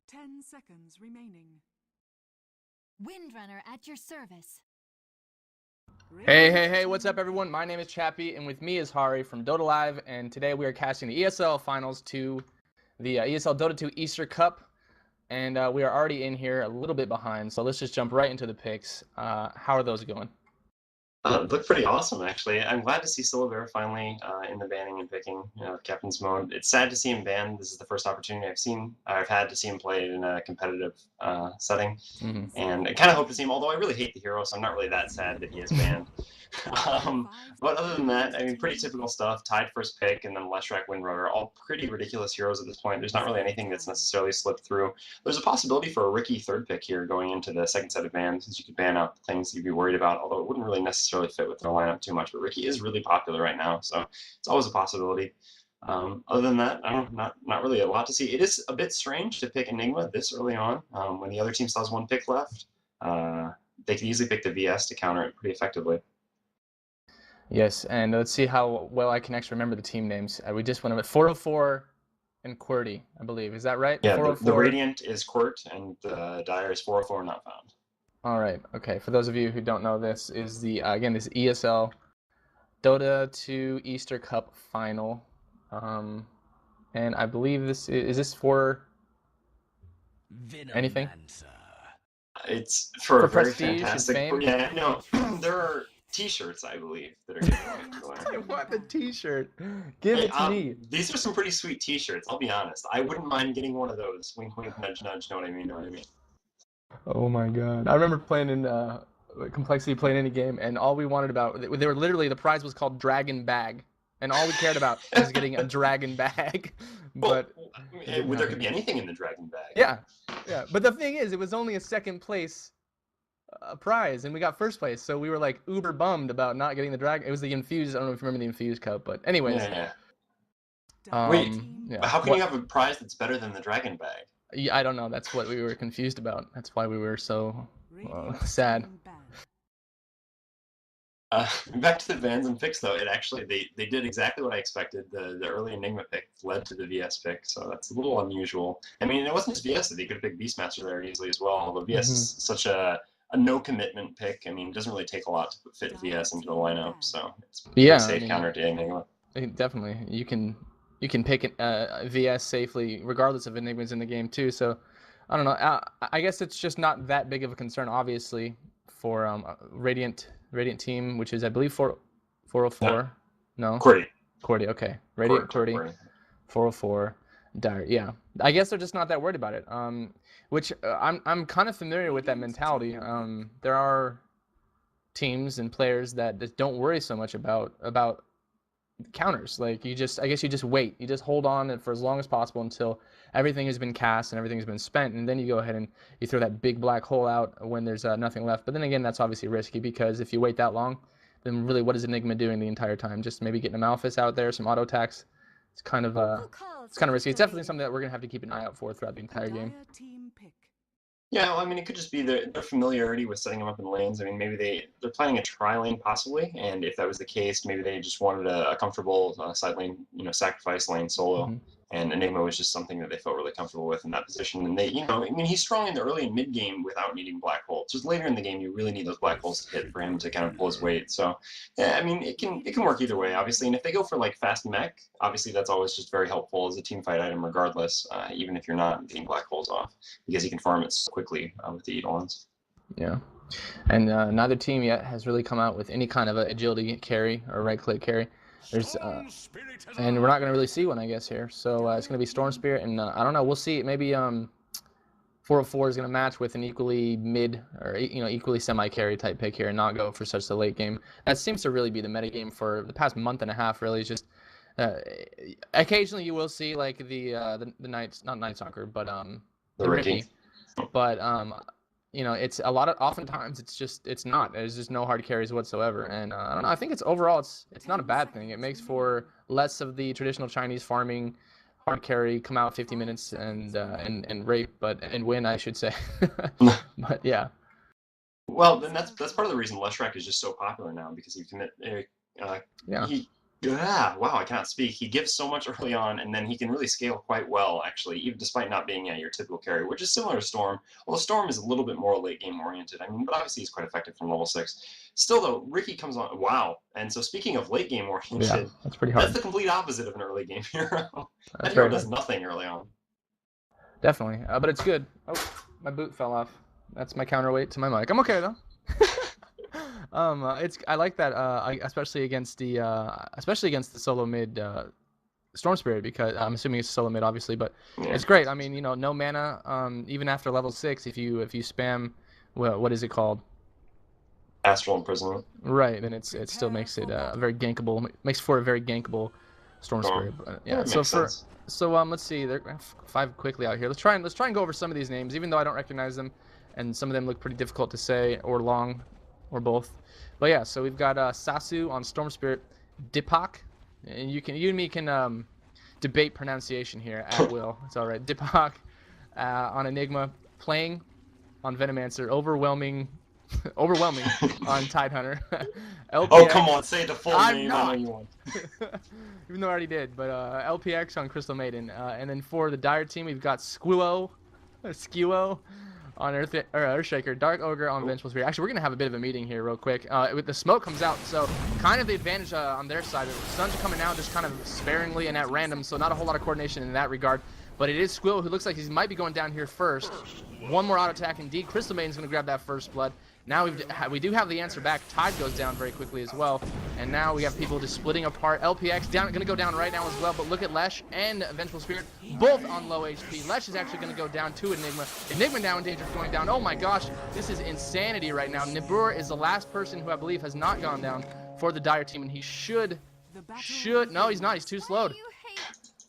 10 seconds remaining. Windrunner at your service. Hey, what's up everyone? My name is Chappie, and with me is Hari from Dota Live, and today we are casting the ESL Finals to the ESL Dota 2 Easter Cup, and we are already in here a little bit behind, so let's just jump right into the picks. How are those going? Look pretty awesome, actually. I'm glad to see Silver finally in the banning and picking, captain's mode. It's sad to see him banned. This is the first opportunity I've had to see him played in a competitive setting, and I kind of hope to see him. Although I really hate the hero, so I'm not really that sad that he is banned. But other than that, I mean, pretty typical stuff. Tied first pick, and then Leshrac, Windrunner, all pretty ridiculous heroes at this point. There's not really anything that's necessarily slipped through. There's a possibility for a Ricky third pick here going into the second set of bans, since you could ban out the things you'd be worried about, although it wouldn't really necessarily fit with their lineup too much. But Ricky is really popular right now, so it's always a possibility. Other than that, I don't know, not really a lot to see. It is a bit strange to pick Enigma this early on, when the other team still has one pick left. They can easily pick the VS to counter it pretty effectively. Yes, and let's see how well I can actually remember the team names. We just went over 404 and Qwert, I believe. Is that right? Yeah, the Radiant is Qwert, and the Dire is 404 not found. All right, okay. For those of you who don't know, this is the, again, this ESL Dota 2 Easter Cup final. And I believe this is this for anything? It's for a very prestige fantastic. and fame? Yeah, no, there are T-shirts, I believe, that are given away. I want the T-shirt. Give it to me. These are some pretty sweet T-shirts. I'll be honest. I wouldn't mind getting one of those. Wink, wink, nudge, nudge. Know what I mean? Oh my god! I remember playing in Complexity, playing any game, and all we wanted about they were literally the prize was called Dragon Bag, and all we cared about was getting a Dragon Bag. But there could be anything in the Dragon Bag. Yeah. But the thing is, it was only a second place prize, and we got first place, so we were like uber bummed about not getting the Dragon. It was the Infused. I don't know if you remember the Infused Cup, but anyways. Yeah. Wait, how can you have a prize that's better than the Dragon Bag? Yeah, I don't know. That's what we were confused about. That's why we were so sad. Back to the bans and picks, though. It actually they did exactly what I expected. The early Enigma pick led to the VS pick, so that's a little unusual. I mean, it wasn't just VS that they could have picked Beastmaster there easily as well. Although VS is such a no commitment pick. I mean, it doesn't really take a lot to fit VS into the lineup, so it's a safe counter to Enigma. Definitely, you can pick VS safely regardless of Enigma's in the game too. So I don't know. I guess it's just not that big of a concern, obviously, for Radiant team, which is I believe 404. No. Qwert, okay. Radiant Qwert, 404. Dire. Yeah. I guess they're just not that worried about it. Which I'm kind of familiar with that mentality. There are teams and players that don't worry so much about counters. Like I guess you just wait. You just hold on for as long as possible until everything has been cast and everything has been spent, and then you go ahead and you throw that big black hole out when there's nothing left. But then again, that's obviously risky, because if you wait that long, then really what is Enigma doing the entire time? Just maybe getting a Malphus out there, some auto attacks. It's kind of risky. It's definitely something that we're gonna have to keep an eye out for throughout the entire game. Yeah, well, I mean, it could just be their familiarity with setting them up in lanes. I mean, maybe they're planning a tri-lane possibly, and if that was the case, maybe they just wanted a comfortable side lane, sacrifice lane solo, and Enigma was just something that they felt really comfortable with in that position. And they, I mean, he's strong in the early and mid game without needing black holes. Just later in the game, you really need those black holes to hit for him to kind of pull his weight. So, yeah, I mean, it can work either way, obviously. And if they go for like fast mech, obviously that's always just very helpful as a team fight item, regardless, even if you're not getting black holes off, because you can farm it so quickly with the Eidolons. Yeah. And neither team yet has really come out with any kind of agility carry or right-click carry. There's and we're not going to really see one, I guess, here. So it's going to be Storm Spirit, and I don't know. We'll see. Maybe 404 is going to match with an equally mid or equally semi-carry type pick here, and not go for such a late game. That seems to really be the meta game for the past month and a half. Really, is just occasionally you will see like the Knights, not Night Stalker, but the Ricky. But it's a lot of, oftentimes it's not. There's just no hard carries whatsoever, and I don't know. I think it's not a bad thing. It makes for less of the traditional Chinese farming hard carry, come out 50 minutes and rape, and win, I should say. But yeah. Well, then that's part of the reason Leshrac is just so popular now, because he commit. Yeah, wow, I cannot speak. He gives so much early on, and then he can really scale quite well, actually, even despite not being your typical carry, which is similar to Storm. Well, Storm is a little bit more late game oriented. I mean, but obviously he's quite effective from level 6. Still, though, Ricky comes on. Wow. And so, speaking of late game Yeah, oriented, that's pretty that's hard. the complete opposite of an early game hero. That That's hero very does hard. nothing early on. Definitely, but it's good. Oh, my boot fell off. That's my counterweight to my mic. I'm okay though. I like that, especially against the solo mid Storm Spirit, because I'm assuming it's solo mid, obviously, but Yeah. it's great. I mean, no mana. Even after level 6, if you spam, what is it called? Astral Imprisonment. Right, then it still makes it very gankable. Makes for a very gankable Storm Spirit. But, yeah. That makes sense. Let's see. They're 5 quickly out here. Let's try and go over some of these names, even though I don't recognize them, and some of them look pretty difficult to say or long, or both. But yeah, so we've got Sasu on Storm Spirit, Dipak, and you and me can debate pronunciation here at will. It's all right. Dipak on Enigma, playing on Venomancer, overwhelming on Tidehunter. LPX, Oh, come on, say the full I'm name. not. I know you want. Even though I already did, but LPX on Crystal Maiden, and then for the Dire team we've got Squillo on Earthshaker, Dark Ogre on Vengeful Spirit. Actually, we're gonna have a bit of a meeting here real quick. With the smoke comes out, so kind of the advantage on their side. The stuns are coming out just kind of sparingly and at random, so not a whole lot of coordination in that regard. But it is Squillo who looks like he might be going down here first. One more auto attack indeed. Crystal Maiden's gonna grab that first blood. Now we do have the answer back. Tide goes down very quickly as well. And now we have people just splitting apart. LPX going to go down right now as well. But look at Lesh and Vengeful Spirit, both on low HP. Lesh is actually going to go down to Enigma. Enigma now in danger of going down. Oh my gosh, this is insanity right now. Nibur is the last person who I believe has not gone down for the Dire team. And he should. No, he's not. He's too slowed.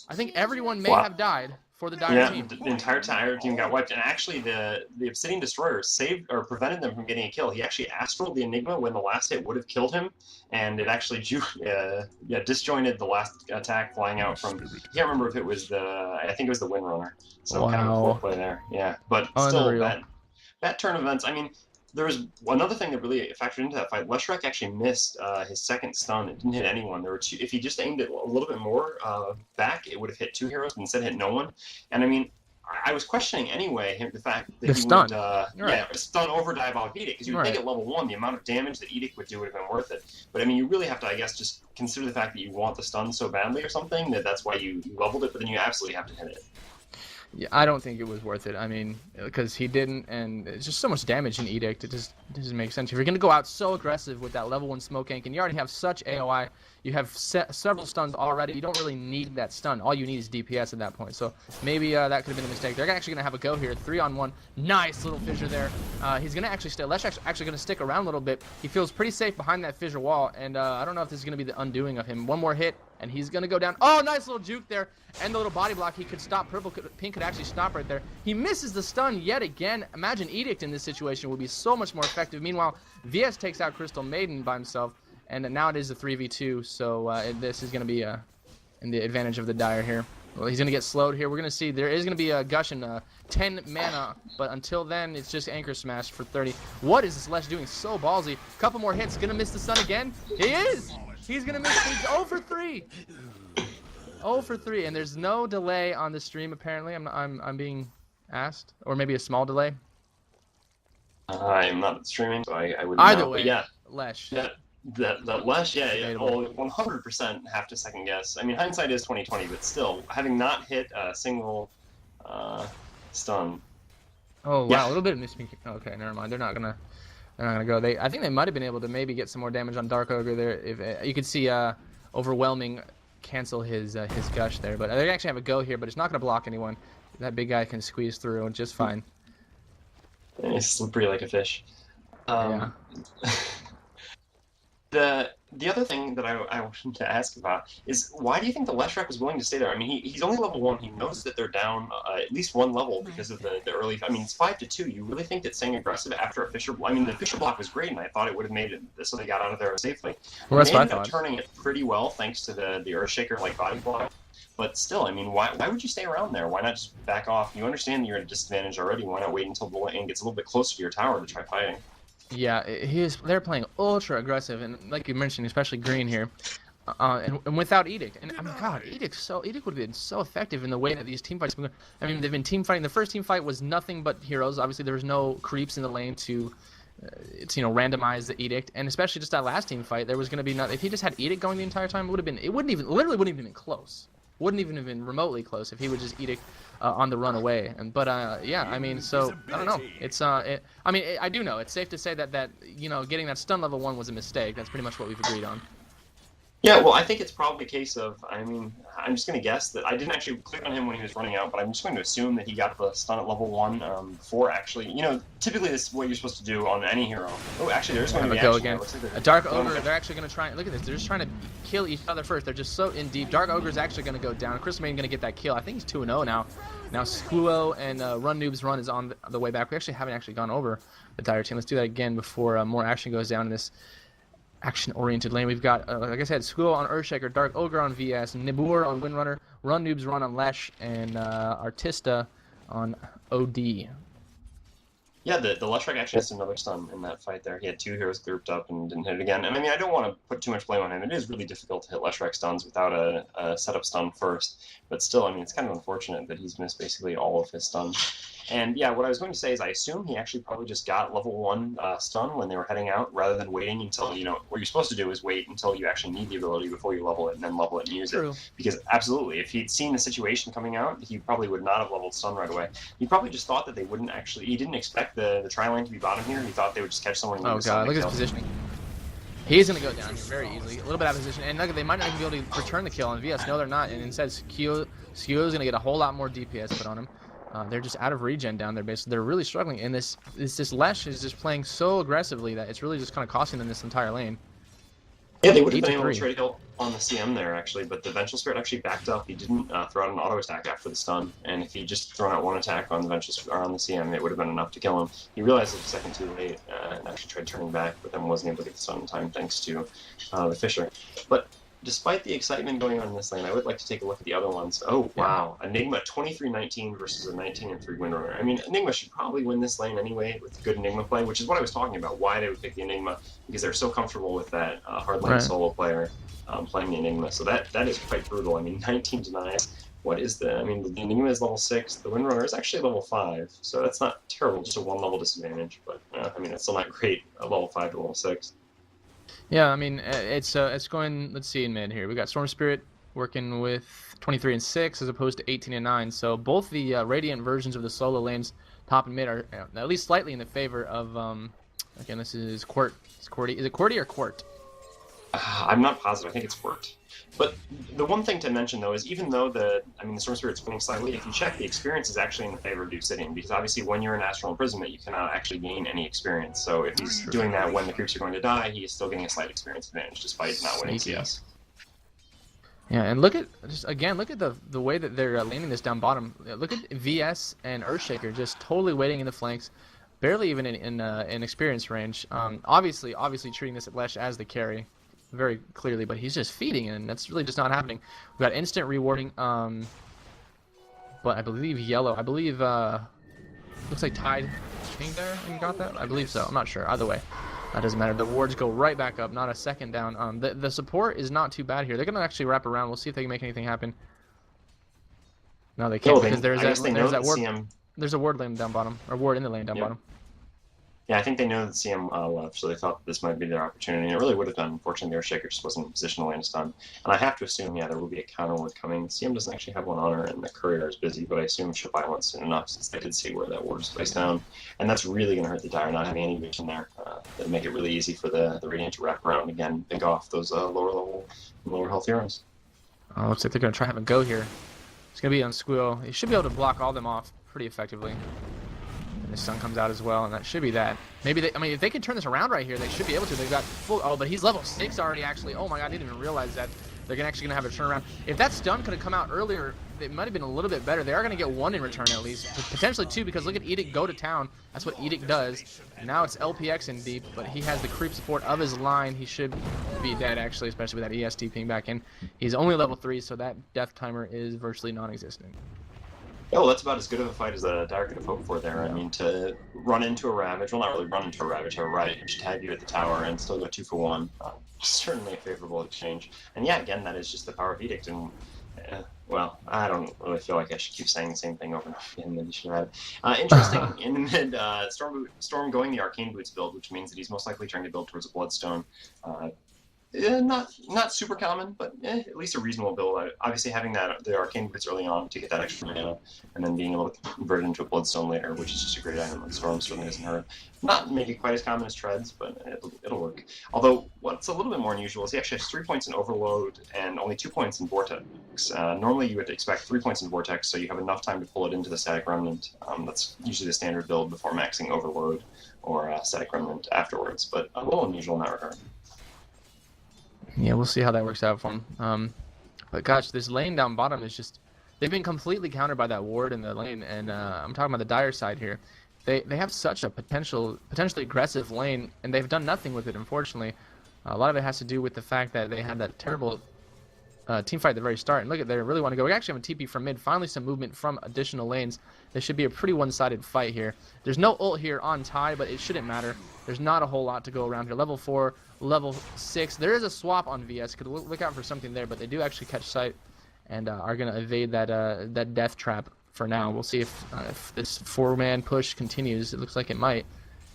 I think everyone may have died for the Dire team. The entire Dire team got wiped, and actually the Obsidian Destroyer saved or prevented them from getting a kill. He actually astraled the Enigma when the last hit would have killed him, and it actually disjointed the last attack flying out from. I can't remember if it was I think it was the Windrunner. So kind of a poor play there. Yeah, but still that turn of events. I mean, there was another thing that really factored into that fight. Leshrac actually missed his second stun. It didn't hit anyone. There were two. If he just aimed it a little bit more back, it would have hit 2 heroes, but instead hit no one. And I mean, I was questioning anyway the fact that he stun. Would stun over Diabolic Edict, because you would think at level 1 the amount of damage that Edict would do would have been worth it. But I mean, you really have to, I guess, just consider the fact that you want the stun so badly or something that's why you leveled it. But then you absolutely have to hit it. Yeah, I don't think it was worth it. I mean, because he didn't, and it's just so much damage in Edict. It just doesn't make sense. If you're going to go out so aggressive with that level 1 smoke gank, and you already have such AOI, you have several stuns already, you don't really need that stun. All you need is DPS at that point. So maybe that could have been a mistake. They're actually going to have a go here. 3-on-1. Nice little fissure there. He's going to actually stay. Lesh actually going to stick around a little bit. He feels pretty safe behind that fissure wall, and I don't know if this is going to be the undoing of him. One more hit, and he's going to go down. Oh, nice little juke there. And the little body block, he could stop. Pink could actually stop right there. He misses the stun yet again. Imagine Edict in this situation would be so much more effective. Meanwhile, VS takes out Crystal Maiden by himself, and now it is a 3v2, so this is going to be in the advantage of the Dire here. Well, he's going to get slowed here. We're going to see there is going to be a gush in 10 mana, but until then, it's just Anchor Smash for 30. What is this Lesh doing? So ballsy. Couple more hits. Going to miss the stun again? He is! He's going to miss. He's 0 for 3. 0 for 3, and there's no delay on the stream apparently. I'm being asked, or maybe a small delay. I'm not streaming, so I wouldn't Either know. way, But yeah, Lesh. that Lesh, well, 100% have to second guess. I mean, hindsight is 20/20, but still, having not hit a single stun. Oh wow, a little bit of missing. Okay, never mind. They're not gonna go. I think they might have been able to maybe get some more damage on Dark Ogre there. If you could see overwhelming cancel his gush there, but they actually have a go here, but it's not going to block anyone. That big guy can squeeze through just fine. And he's slippery like a fish. Yeah. The other thing that I wanted to ask about is, why do you think the Leshrac was willing to stay there? I mean, he's only level 1. He knows that they're down at least 1 level because of the early. I mean, it's 5-2. You really think that staying aggressive after a Fissure? I mean, the Fissure block was great, and I thought it would have made it so they got out of there safely. Well, that's they what I ended up thought. turning it pretty well thanks to the Earthshaker like body block. But still, I mean, why would you stay around there? Why not just back off? You understand that you're at a disadvantage already. Why not wait until the lane gets a little bit closer to your tower to try fighting? Yeah, they're playing ultra aggressive, and like you mentioned, especially Green here. and without Edict. And I mean, God, Edict would have been so effective in the way that these team fights. I mean, they've been team fighting. The first team fight was nothing but heroes. Obviously, there was no creeps in the lane to, randomize the Edict. And especially just that last team fight, there was going to be nothing. If he just had Edict going the entire time, it wouldn't even have been close. Wouldn't even have been remotely close if he would just Edict on the run away. But yeah, I mean, so I don't know. It's I do know. It's safe to say that getting that stun level 1 was a mistake. That's pretty much what we've agreed on. Yeah, well, I think it's probably a case of, I mean, I'm just going to guess that I didn't actually click on him when he was running out, but I'm just going to assume that he got the stun at level 1 before actually, typically this is what you're supposed to do on any hero. Oh, actually, there's going to be go again. A Dark Ogre, they're actually going to try, look at this, they're just trying to kill each other first. They're just so in deep. Dark Ogre's actually going to go down. Chris Main going to get that kill. I think he's 2-0 now. Now Squo and Run Noob's run is on the way back. We actually haven't gone over the entire team. Let's do that again before more action goes down in this action-oriented lane. We've got, like I said, School on Earthshaker, Dark Ogre on VS, Nibur on Windrunner, Run Noob's run on Lesh, and Artista on OD. Yeah, the Leshrac actually has another stun in that fight there. He had 2 heroes grouped up and didn't hit it again. And I mean, I don't want to put too much blame on him. It is really difficult to hit Leshrac stuns without a setup stun first. But still, I mean, it's kind of unfortunate that he's missed basically all of his stuns. And yeah, what I was going to say is I assume he actually probably just got level 1 stun when they were heading out, rather than waiting until, what you're supposed to do is wait until you actually need the ability before you level it and then level it and use True. it. Because absolutely, if he'd seen the situation coming out, he probably would not have leveled stun right away. He probably just thought that they wouldn't actually, he didn't expect the tri-lane to be bottom here. He thought they would just catch someone and oh god, look at his positioning. He's going to go down here very easily. A little bit out of position. And look, they might not even be able to return the kill on VS. No, they're not. And instead, Skio's going to get a whole lot more DPS put on him. They're just out of regen down there, basically. They're really struggling. And this Lesh is just playing so aggressively that it's really just kind of costing them this entire lane. Yeah, they would have been able to trade kill on the CM there, actually, but the Vengeful Spirit actually backed up. He didn't throw out an auto attack after the stun, and if he just thrown out 1 attack on the on the CM, it would have been enough to kill him. He realized it was a second too late and actually tried turning back, but then wasn't able to get the stun in time thanks to the Fisher. But despite the excitement going on in this lane, I would like to take a look at the other ones. Oh, wow. Enigma 23-19 versus a 19-3 Windrunner. I mean, Enigma should probably win this lane anyway with good Enigma play, which is what I was talking about, why they would pick the Enigma, because they're so comfortable with that hard lane solo player playing the Enigma. So that is quite brutal. I mean, 19-9. What is the... I mean, the Enigma is level 6. The Windrunner is actually level 5. So that's not terrible, just a 1 level disadvantage. But, I mean, it's still not great, a level 5 to level 6. Yeah, I mean, it's going, let's see in mid here. We got Storm Spirit working with 23-6 as opposed to 18-9. So both the Radiant versions of the solo lanes, top and mid, are at least slightly in the favor of, again, this is Qwert. Is it Qwerty or Qwert? I'm not positive. I think it's Qwert. But the one thing to mention, though, is even though the Storm Spirit's winning slightly, if you check, the experience is actually in the favor of Duke Sitting, because obviously when you're in Astral Imprisonment, you cannot actually gain any experience. So if he's doing that when the creeps are going to die, he is still getting a slight experience advantage, despite not winning CS. Yeah, and look at, look at the way that they're laning this down bottom. Look at VS and Earthshaker just totally waiting in the flanks, barely even in experience range. Obviously treating this Lesh as the carry very clearly, but he's just feeding, and that's really just not happening. We got instant rewarding, but I believe yellow. I believe looks like Tide King there and got that. I believe so. I'm not sure. Either way, that doesn't matter. The wards go right back up, not a second down. The support is not too bad here. They're gonna actually wrap around. We'll see if they can make anything happen. No, they can't because there's that ward. There's a ward lane down bottom, or ward in the lane down bottom. Yeah, I think they know that CM left, so they thought this might be their opportunity. It really would have been. Unfortunately, their Shaker just wasn't in position to land stun. And I have to assume, yeah, there will be a counter ward coming. CM doesn't actually have one on her, and the courier is busy, but I assume she'll buy one soon enough, since they did see where that ward is placed down. And that's really going to hurt the Dire, not having any vision there. That'll make it really easy for the Radiant to wrap around again, pick off those lower level, lower health heroes. Oh, looks like they're going to try to have a go here. It's going to be on Squeal. He should be able to block all them off pretty effectively. And the sun comes out as well, and that should be that. Maybe they, I mean, if they can turn this around right here, they should be able to. They've got full. Oh, but he's level 6 already, actually. Oh my god, I didn't even realize that. They're actually going to have a turnaround. If that stun could have come out earlier, it might have been a little bit better. They are going to get 1 in return at least. Potentially 2, because look at Edict go to town. That's what Edict does. Now it's LPX in deep, but he has the creep support of his line. He should be dead, actually, especially with that EST ping back in. He's only level 3, so that death timer is virtually non-existent. Oh, that's about as good of a fight as the Dire could have hoped for there. Yeah. I mean, to run into a Ravage, well, not really run into a Ravage, a right, and tag you at the tower and still go 2 for 1. Certainly a favorable exchange. And yeah, again, that is just the power of Edict. And, well, I don't really feel like I should keep saying the same thing over and over again that he should have had. Interesting, in the mid, Storm going the Arcane Boots build, which means that he's most likely trying to build towards a Bloodstone. Not super common, but at least a reasonable build. Obviously, having the Arcane Boots early on to get that extra mana, and then being able to convert it into a Bloodstone later, which is just a great item. Like Storm certainly doesn't hurt. Not maybe quite as common as Treads, but it'll work. Although what's a little bit more unusual is he actually has 3 points in Overload and only 2 points in Vortex. Normally, you would expect 3 points in Vortex, so you have enough time to pull it into the Static Remnant. That's usually the standard build before maxing Overload or Static Remnant afterwards, but a little unusual in that regard. Yeah, we'll see how that works out for him. But gosh, this lane down bottom is just... They've been completely countered by that ward in the lane, and I'm talking about the Dire side here. They have such a potentially aggressive lane, and they've done nothing with it, unfortunately. A lot of it has to do with the fact that they had that terrible team fight at the very start. And look at, they really want to go. We actually have a TP from mid. Finally, some movement from additional lanes. This should be a pretty one-sided fight here. There's no ult here on Tide, but it shouldn't matter. There's not a whole lot to go around here. Level 4, level 6. There is a swap on VS. Could look out for something there, but they do actually catch sight and are going to evade that death trap for now. We'll see if this 4-man push continues. It looks like it might.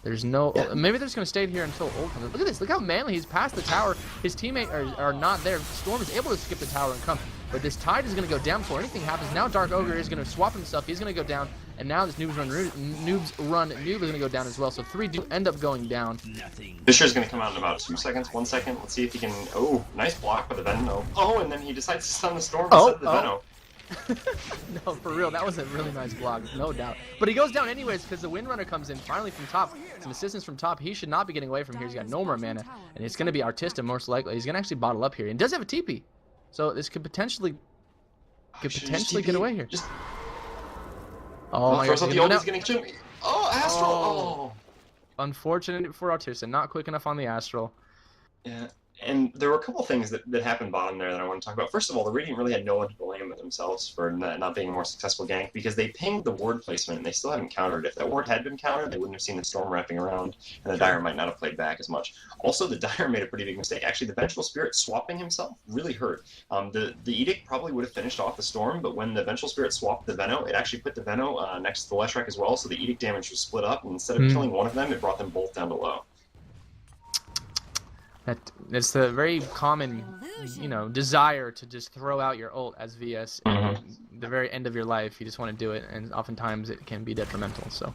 There's no... Maybe they're just going to stay here until ult comes. Look at this. Look how manly he's past the tower. His teammates are not there. Storm is able to skip the tower and come. But this Tide is going to go down before anything happens. Now Dark Ogre is going to swap himself. He's going to go down. And now this Noob is going to go down as well. So 3 do end up going down. Fisher's going to come out in about 2 seconds, 1 second. Let's see if he can... Oh, nice block with the Venom. Oh, and then he decides to stun the Storm instead of the Venom. No, for real, that was a really nice block, no doubt. But he goes down anyways because the Windrunner comes in finally from top. Some assistance from top. He should not be getting away from here. He's got no more mana, and it's going to be Artista most likely. He's going to actually bottle up here, and does have a TP, so this could potentially get away here. Oh my gosh! Oh, Astral! Oh. Unfortunate for Artista, not quick enough on the Astral. Yeah. And there were a couple things that happened bottom there that I want to talk about. First of all, the Radiant really had no one to blame but themselves for not being a more successful gank because they pinged the ward placement and they still haven't countered. If that ward had been countered, they wouldn't have seen the Storm wrapping around, and the Dire might not have played back as much. Also, the Dire made a pretty big mistake. Actually, the Vengeful Spirit swapping himself really hurt. The Edict probably would have finished off the Storm, but when the Vengeful Spirit swapped the Veno, it actually put the Veno next to the Leshrac as well, so the Edict damage was split up, and instead of killing one of them, it brought them both down to low. It's the very common, desire to just throw out your ult as VS at the very end of your life. You just want to do it, and oftentimes it can be detrimental. So,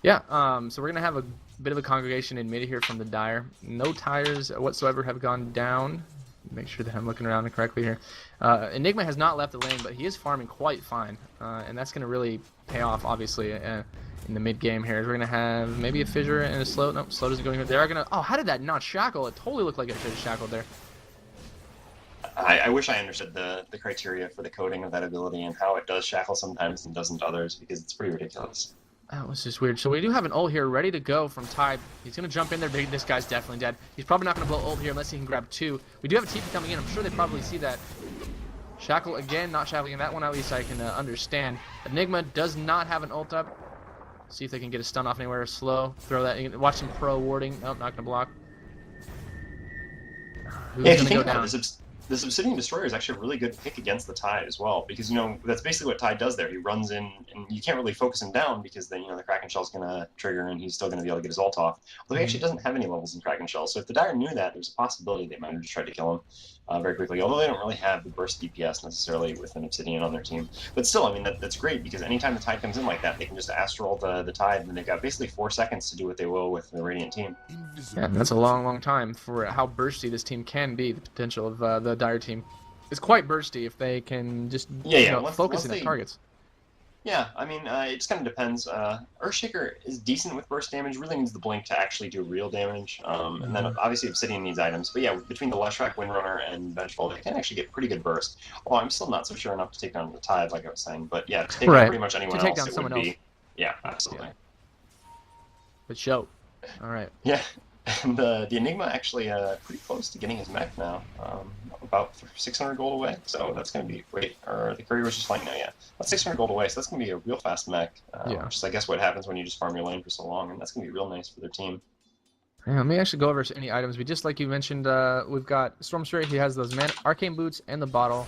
yeah. So we're gonna have a bit of a congregation in mid here from the Dire. No tires whatsoever have gone down. Make sure that I'm looking around correctly here. Enigma has not left the lane, but he is farming quite fine, and that's gonna really pay off, obviously. In the mid game here, we're gonna have maybe a fissure and a slow. Nope, slow doesn't go anywhere. They are gonna. Oh, how did that not shackle? It totally looked like it should have shackled there. I wish I understood the criteria for the coding of that ability and how it does shackle sometimes and doesn't others, because it's pretty ridiculous. That was just weird. So we do have an ult here ready to go from Tide. He's gonna jump in there. This guy's definitely dead. He's probably not gonna blow ult here unless he can grab 2. We do have a TP coming in. I'm sure they probably see that. Shackle again, not shackling that one. At least I can understand. Enigma does not have an ult up. See if they can get a stun off anywhere. Slow. Throw that. Watch some pro warding. Nope, not gonna block. Who's gonna go down? The Obsidian Destroyer is actually a really good pick against the Tide as well, because that's basically what Tide does there. He runs in, and you can't really focus him down because then the Kraken Shell's gonna trigger and he's still gonna be able to get his ult off. Although he actually doesn't have any levels in Kraken Shell, so if the Dire knew that, there's a possibility they might have just tried to kill him very quickly. Although they don't really have the burst DPS necessarily with an Obsidian on their team, but still, I mean that's great because anytime the Tide comes in like that, they can just Astral the Tide, and they've got basically 4 seconds to do what they will with the Radiant team. Yeah, that's a long time for how bursty this team can be. The potential of the Dire team. It's quite bursty if they can just focus in at targets. Yeah, I mean, it just kind of depends. Earthshaker is decent with burst damage, really needs the Blink to actually do real damage. And then obviously Obsidian needs items. But yeah, between the Leshrac, Windrunner, and Vengeful, they can actually get pretty good burst. Although I'm still not so sure enough to take down the Tide, like I was saying. But yeah, to take down pretty much anyone else, it would be... Yeah, absolutely. But show. All right. Yeah. And the Enigma actually pretty close to getting his mech now, about 600 gold away. So that's going to be great. Or the courier was just flying now, yeah. About 600 gold away, so that's going to be a real fast mech. Yeah. Which is, I guess, what happens when you just farm your lane for so long, and that's going to be real nice for their team. Yeah, let me actually go over any items. We just, like you mentioned, we've got Storm Spirit. He has those arcane boots and the bottle.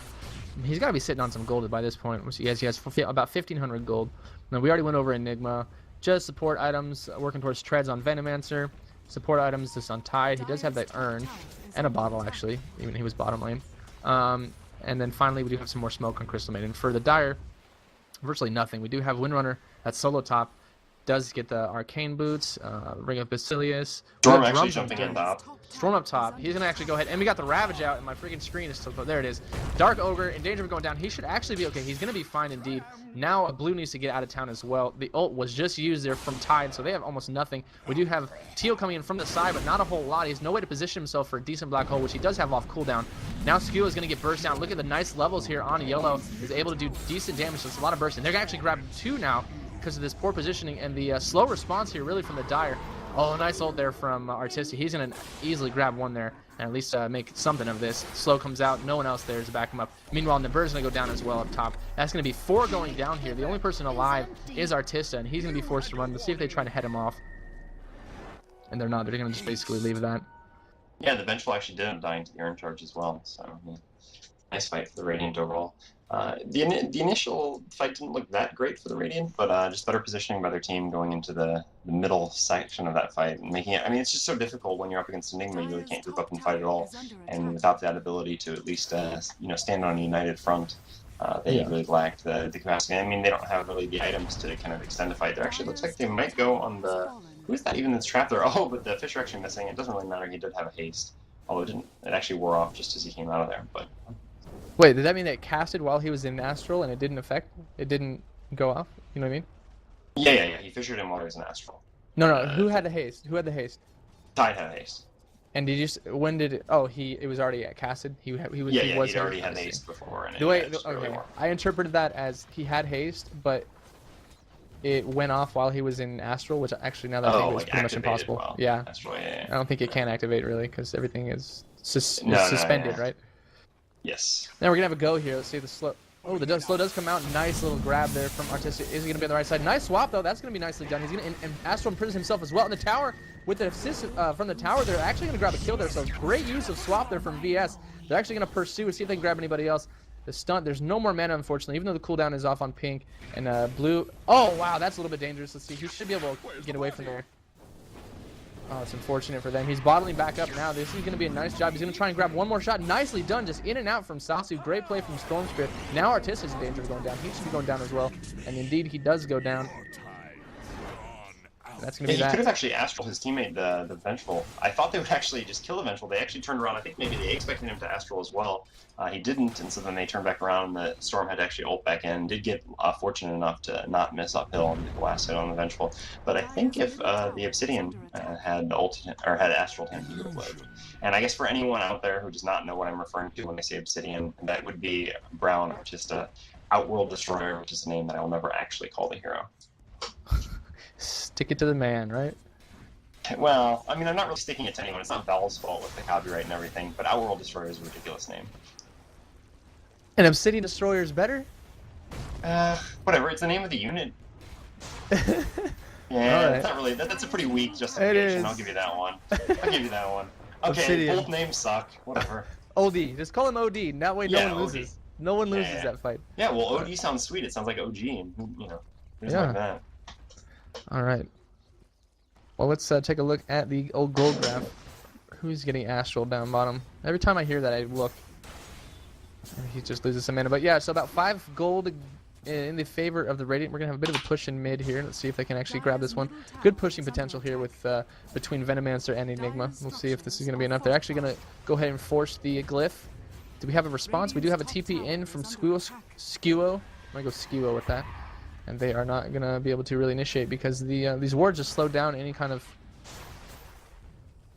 He's got to be sitting on some gold by this point. He has about 1,500 gold. Now, we already went over Enigma. Just support items, working towards treads on Venomancer. Support items just on Tide. He does have that urn and a bottle, actually. Even he was bottom lane. And then finally, we do have some more smoke on Crystal Maiden. For the Dire, virtually nothing. We do have Windrunner at solo top. Does get the arcane boots, Ring of Basilius. Storm actually jumping in top. Storm up top. He's gonna actually go ahead, and we got the Ravage out, and my freaking screen is still. There it is. Dark Ogre in danger of going down. He should actually be okay. He's gonna be fine indeed. Now Blue needs to get out of town as well. The ult was just used there from Tide, so they have almost nothing. We do have Teal coming in from the side, but not a whole lot. He has no way to position himself for a decent black hole, which he does have off cooldown. Now Skew is gonna get burst down. Look at the nice levels here on Yellow. Is able to do decent damage. So it's a lot of burst, and they're gonna actually grab 2 now, because of this poor positioning and the slow response here really from the Dire. Oh, nice ult there from Artistic. He's going to easily grab 1 there and at least make something of this. Slow comes out. No one else there to back him up. Meanwhile, Nabur's going to go down as well up top. That's going to be 4 going down here. The only person alive is Artista, and he's going to be forced to run. Let's see if they try to head him off. And they're not. They're going to just basically leave that. Yeah, the Vengeful actually did end up dying to the urn charge as well. So, yeah. Nice fight for the Radiant overall. The initial fight didn't look that great for the Radiant, but just better positioning by their team going into the middle section of that fight and making it. I mean, it's just so difficult when you're up against Enigma. You really can't group up and fight at all, and without that ability to at least stand on a united front, they really lacked the capacity. I mean, they don't have really the items to kind of extend the fight. There actually looks like they might go on the. Who is that even that's trapped there? Oh, but the fish are actually missing. It doesn't really matter. He did have a haste, although it actually wore off just as he came out of there, but. Wait, did that mean that it casted while he was in Astral and it didn't go off? You know what I mean? Yeah. He fissured him while he was in Astral. No. Who had the haste? Who had the haste? Tide had haste. And did you? When did it? Oh, it was already casted. He was. He'd already had haste before. And okay. I interpreted that as he had haste, but it went off while he was in Astral, which actually now that I think it's pretty much impossible. Yeah. Astral, yeah. I don't think it can activate really because everything is suspended, right? Yes. Now we're gonna have a go here. Let's see the slow. Oh, the slow does come out. Nice little grab there from Artistic. Is he gonna be on the right side? Nice swap though. That's gonna be nicely done. He's gonna and Astral imprisons himself as well in the tower with the assist from the tower. They're actually gonna grab a kill there. So great use of swap there from VS. They're actually gonna pursue and see if they can grab anybody else. The stunt. There's no more mana unfortunately, even though the cooldown is off on pink and blue. Oh wow, that's a little bit dangerous. Let's see. He should be able to get away from there. Oh, it's unfortunate for them. He's bottling back up now. This is going to be a nice job. He's going to try and grab 1 more shot. Nicely done. Just in and out from Sasu. Great play from Storm Spirit. Now Artis is in danger of going down. He should be going down as well. And indeed, he does go down. That's going to be that. He could have actually Astral his teammate, the Vengeful. I thought they would actually just kill the Vengeful. They actually turned around. I think maybe they expected him to Astral as well. He didn't, and so then they turned back around, and the Storm had to actually ult back in. Did get fortunate enough to not miss uphill on the last hit on the Vengeful. But I think if the Obsidian had Astral him, he would have lived. And I guess for anyone out there who does not know what I'm referring to when they say Obsidian, that would be Brown Artista Outworld Destroyer, which is a name that I will never actually call the hero. Stick it to the man, right? Well, I mean, I'm not really sticking it to anyone. It's not Valve's fault with the copyright and everything, but Outworld Destroyer is a ridiculous name. And Obsidian Destroyer is better? Whatever. It's the name of the unit. Yeah, right. It's not really. That's a pretty weak justification. I'll give you that one. I'll give you that one. Okay, Obsidian. Both names suck. Whatever. OD. Just call him OD. That way no one loses. No one loses that fight. Yeah, well, OD sounds sweet. It sounds like OG, and like that. All right. Well, let's take a look at the old gold graph. Who's getting Astral down bottom? Every time I hear that, I look. He just loses some mana. But yeah, so about 5 gold in the favor of the Radiant. We're going to have a bit of a push in mid here. Let's see if they can actually grab this one. Good pushing potential here with between Venomancer and Enigma. We'll see if this is going to be enough. They're actually going to go ahead and force the glyph. Do we have a response? We do have a TP in from Skewo. I'm going to go Skewo with that. And they are not going to be able to really initiate because these wards just slow down any kind of,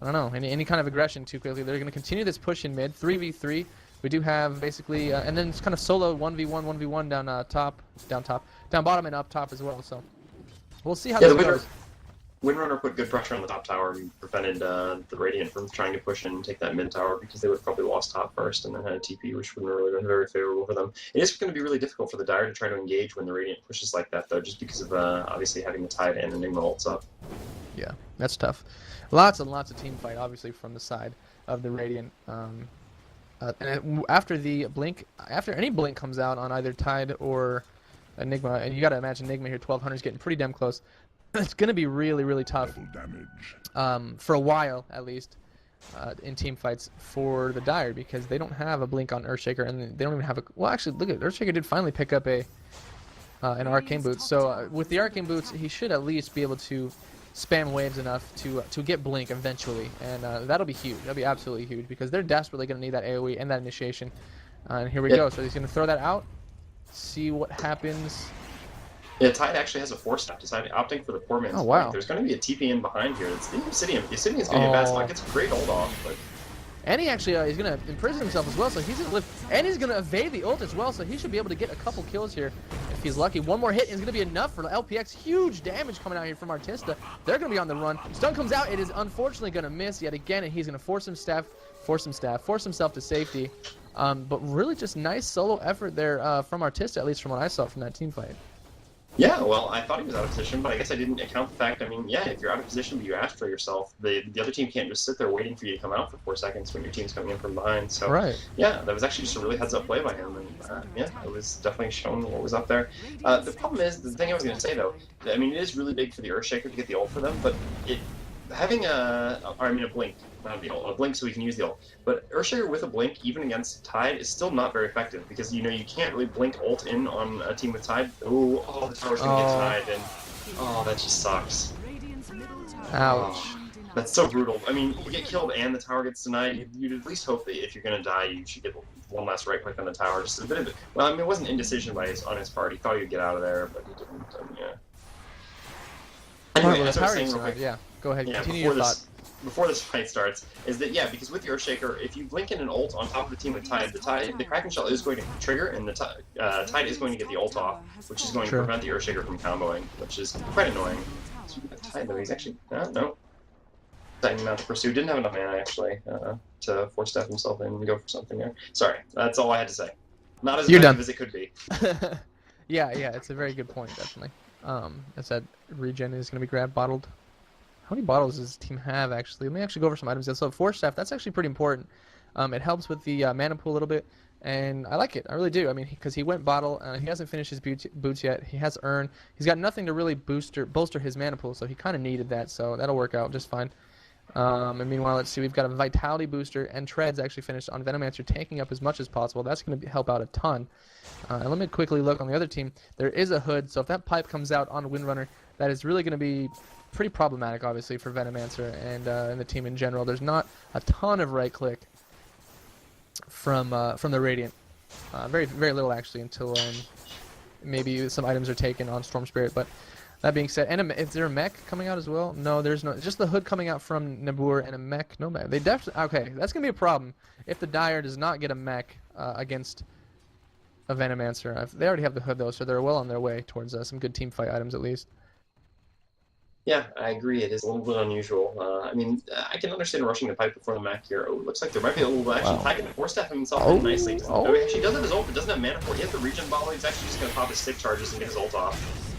I don't know, any kind of aggression too quickly. They're going to continue this push in mid, 3v3. We do have basically, and then it's kind of solo 1v1, 1v1 down bottom and up top as well. So we'll see how this goes. Windrunner put good pressure on the top tower and prevented the Radiant from trying to push in and take that mid tower because they would have probably lost top first and then had a TP, which wouldn't have really been very favorable for them. It is going to be really difficult for the Dire to try to engage when the Radiant pushes like that, though, just because of obviously having the Tide and Enigma ults up. Yeah, that's tough. Lots and lots of team fight, obviously, from the side of the Radiant. And after any blink comes out on either Tide or Enigma, and you got to imagine Enigma here, 1200 is getting pretty damn close. It's going to be really, really tough for a while, at least, in team fights for the Dire because they don't have a blink on Earthshaker, and they don't even have a... Well, actually, look at Earthshaker did finally pick up an Arcane Boots. So with the Arcane Boots, he should at least be able to spam waves enough to get blink eventually, and that'll be huge. That'll be absolutely huge because they're desperately going to need that AoE and that initiation. And here we go. So he's going to throw that out, see what happens. Yeah, Tide actually has a 4-step, opting for the poor man's wow. There's going to be a TP in behind here. It's the Obsidian. The Obsidian is going to be a bad spot. Gets a great ult off, but... And he actually he's going to imprison himself as well, so he's going to live. And he's going to evade the ult as well, so he should be able to get a couple kills here if he's lucky. One more hit is going to be enough for LPX. Huge damage coming out here from Artista. They're going to be on the run. Stun comes out. It is unfortunately going to miss yet again, and he's going to force himself to safety. But really just nice solo effort there from Artista, at least from what I saw from that team fight. Yeah, well, I thought he was out of position, but I guess I didn't account the fact, I mean, yeah, if you're out of position but you ask for yourself, the other team can't just sit there waiting for you to come out for 4 seconds when your team's coming in from behind. So, right. Yeah, that was actually just a really heads-up play by him, and yeah, it was definitely shown what was up there. The problem is, the thing I was going to say, though, I mean, it is really big for the Earthshaker to get the ult for them, but having a blink, not the ult, a blink so we can use the ult. But Earthshaker with a blink, even against Tide, is still not very effective because, you know, you can't really blink ult in on a team with Tide. Oh, the tower's going to get denied, and that just sucks. Ouch. That's so brutal. I mean, you get killed and the tower gets denied. You'd at least hope that if you're going to die, you should get one last right click on the tower. Just a bit of it. Well, I mean, it wasn't indecision on his part. He thought he would get out of there, but he didn't. Yeah. Anyway, as I was saying real quick, yeah, go ahead. Continue your thought. Before this fight starts, is that, yeah, because with the Earthshaker, if you blink in an ult on top of the team with Tide, the Kraken Shell is going to trigger, and the Tide is going to get the ult off, which is going to prevent the Earthshaker from comboing, which is quite annoying. So Tide, though, he's actually... no. Deciding not to pursue. Didn't have enough mana, actually, to force-step himself in and go for something there. Sorry, that's all I had to say. Not as effective as it could be. Yeah, it's a very good point, definitely. As that regen is going to be grabbed, bottled. How many bottles does this team have, actually? Let me actually go over some items. So, Force Staff, that's actually pretty important. It helps with the mana pool a little bit, and I like it. I really do. I mean, because he went bottle, he hasn't finished his boots yet. He has Urn. He's got nothing to really bolster his mana pool, so he kind of needed that, so that'll work out just fine. And meanwhile, let's see, we've got a Vitality booster, and Treads actually finished on Venomancer, tanking up as much as possible. That's going to help out a ton. And let me quickly look on the other team. There is a Hood, so if that pipe comes out on Windrunner, that is really going to be pretty problematic, obviously, for Venomancer and the team in general. There's not a ton of right-click from the Radiant. Very, very little, actually, until maybe some items are taken on Storm Spirit, but... That being said, and is there a mech coming out as well? No, there's no. Just the Hood coming out from Nabur and a mech. No mech. They definitely. Okay, that's gonna be a problem if the Dire does not get a mech against a Venomancer. They already have the Hood though, so they're well on their way towards some good team fight items at least. Yeah, I agree. It is a little bit unusual. I mean, I can understand rushing the pipe before the mech here. Oh, it looks like there might be a little bit. Actually, Ty can force-step himself in nicely. Oh, actually, he does have his ult, but doesn't have mana for it. He has the regen bottle. He's actually just gonna pop his stick charges and get his ult off.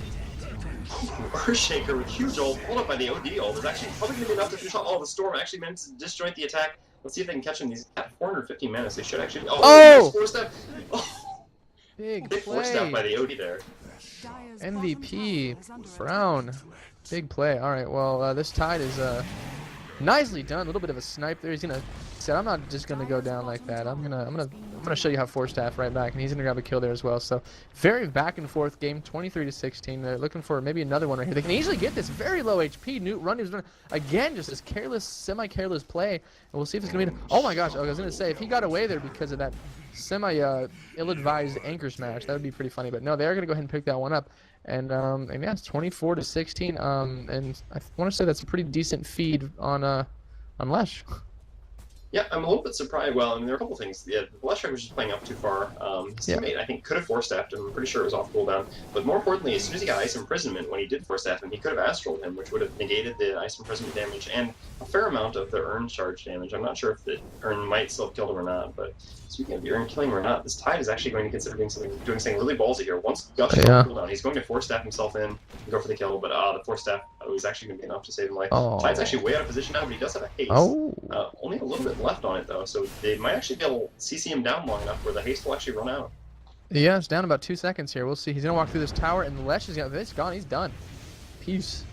Earthshaker with huge ult, pulled up by the OD ult, is actually probably going to be enough to finish off all the Storm. Actually managed to disjoint the attack. Let's see if they can catch him. He's at 450 mana, so they should actually... Oh! Force-step! Oh! Big force-step by the OD there. MVP, Brown. Big play. Alright, well, this Tide is nicely done. A little bit of a snipe there. He's going to... I'm not just going to go down like that. I'm gonna show you how Force Staff right back, and he's gonna grab a kill there as well. So very back and forth game, 23-16. They're looking for maybe another one right here. They can easily get this. Very low HP. Newt running again, just this careless, semi-careless play, and we'll see if it's gonna be. Oh my gosh! I was gonna say if he got away there because of that ill-advised anchor smash, that would be pretty funny. But no, they are gonna go ahead and pick that one up. And yeah, it's 24-16. And I want to say that's a pretty decent feed on Lesh. Yeah, I'm a little bit surprised. Well, I mean, there are a couple things. Yeah, the Leshek was just playing up too far. His Yeah. teammate, I think, could have force-staffed him. I'm pretty sure it was off cooldown. But more importantly, as soon as he got Ice Imprisonment, when he did force-staff him, he could have Astraled him, which would have negated the Ice Imprisonment damage and a fair amount of the Urn charge damage. I'm not sure if the Urn might still have killed him or not, but speaking of the Urn killing him or not, this Tide is actually going to consider doing something really ballsy here. Once Gush is on cooldown, he's going to force-staff himself in and go for the kill, but the force-staff was actually going to be enough to save him life. Oh. Tide's actually way out of position now, but he does have a haste. Oh. Only a little bit left on it, though, so they might actually be able to CC him down long enough where the haste will actually run out. Yeah, it's down about 2 seconds here. We'll see. He's gonna walk through this tower, and the Lesh is gone. He's done. Peace.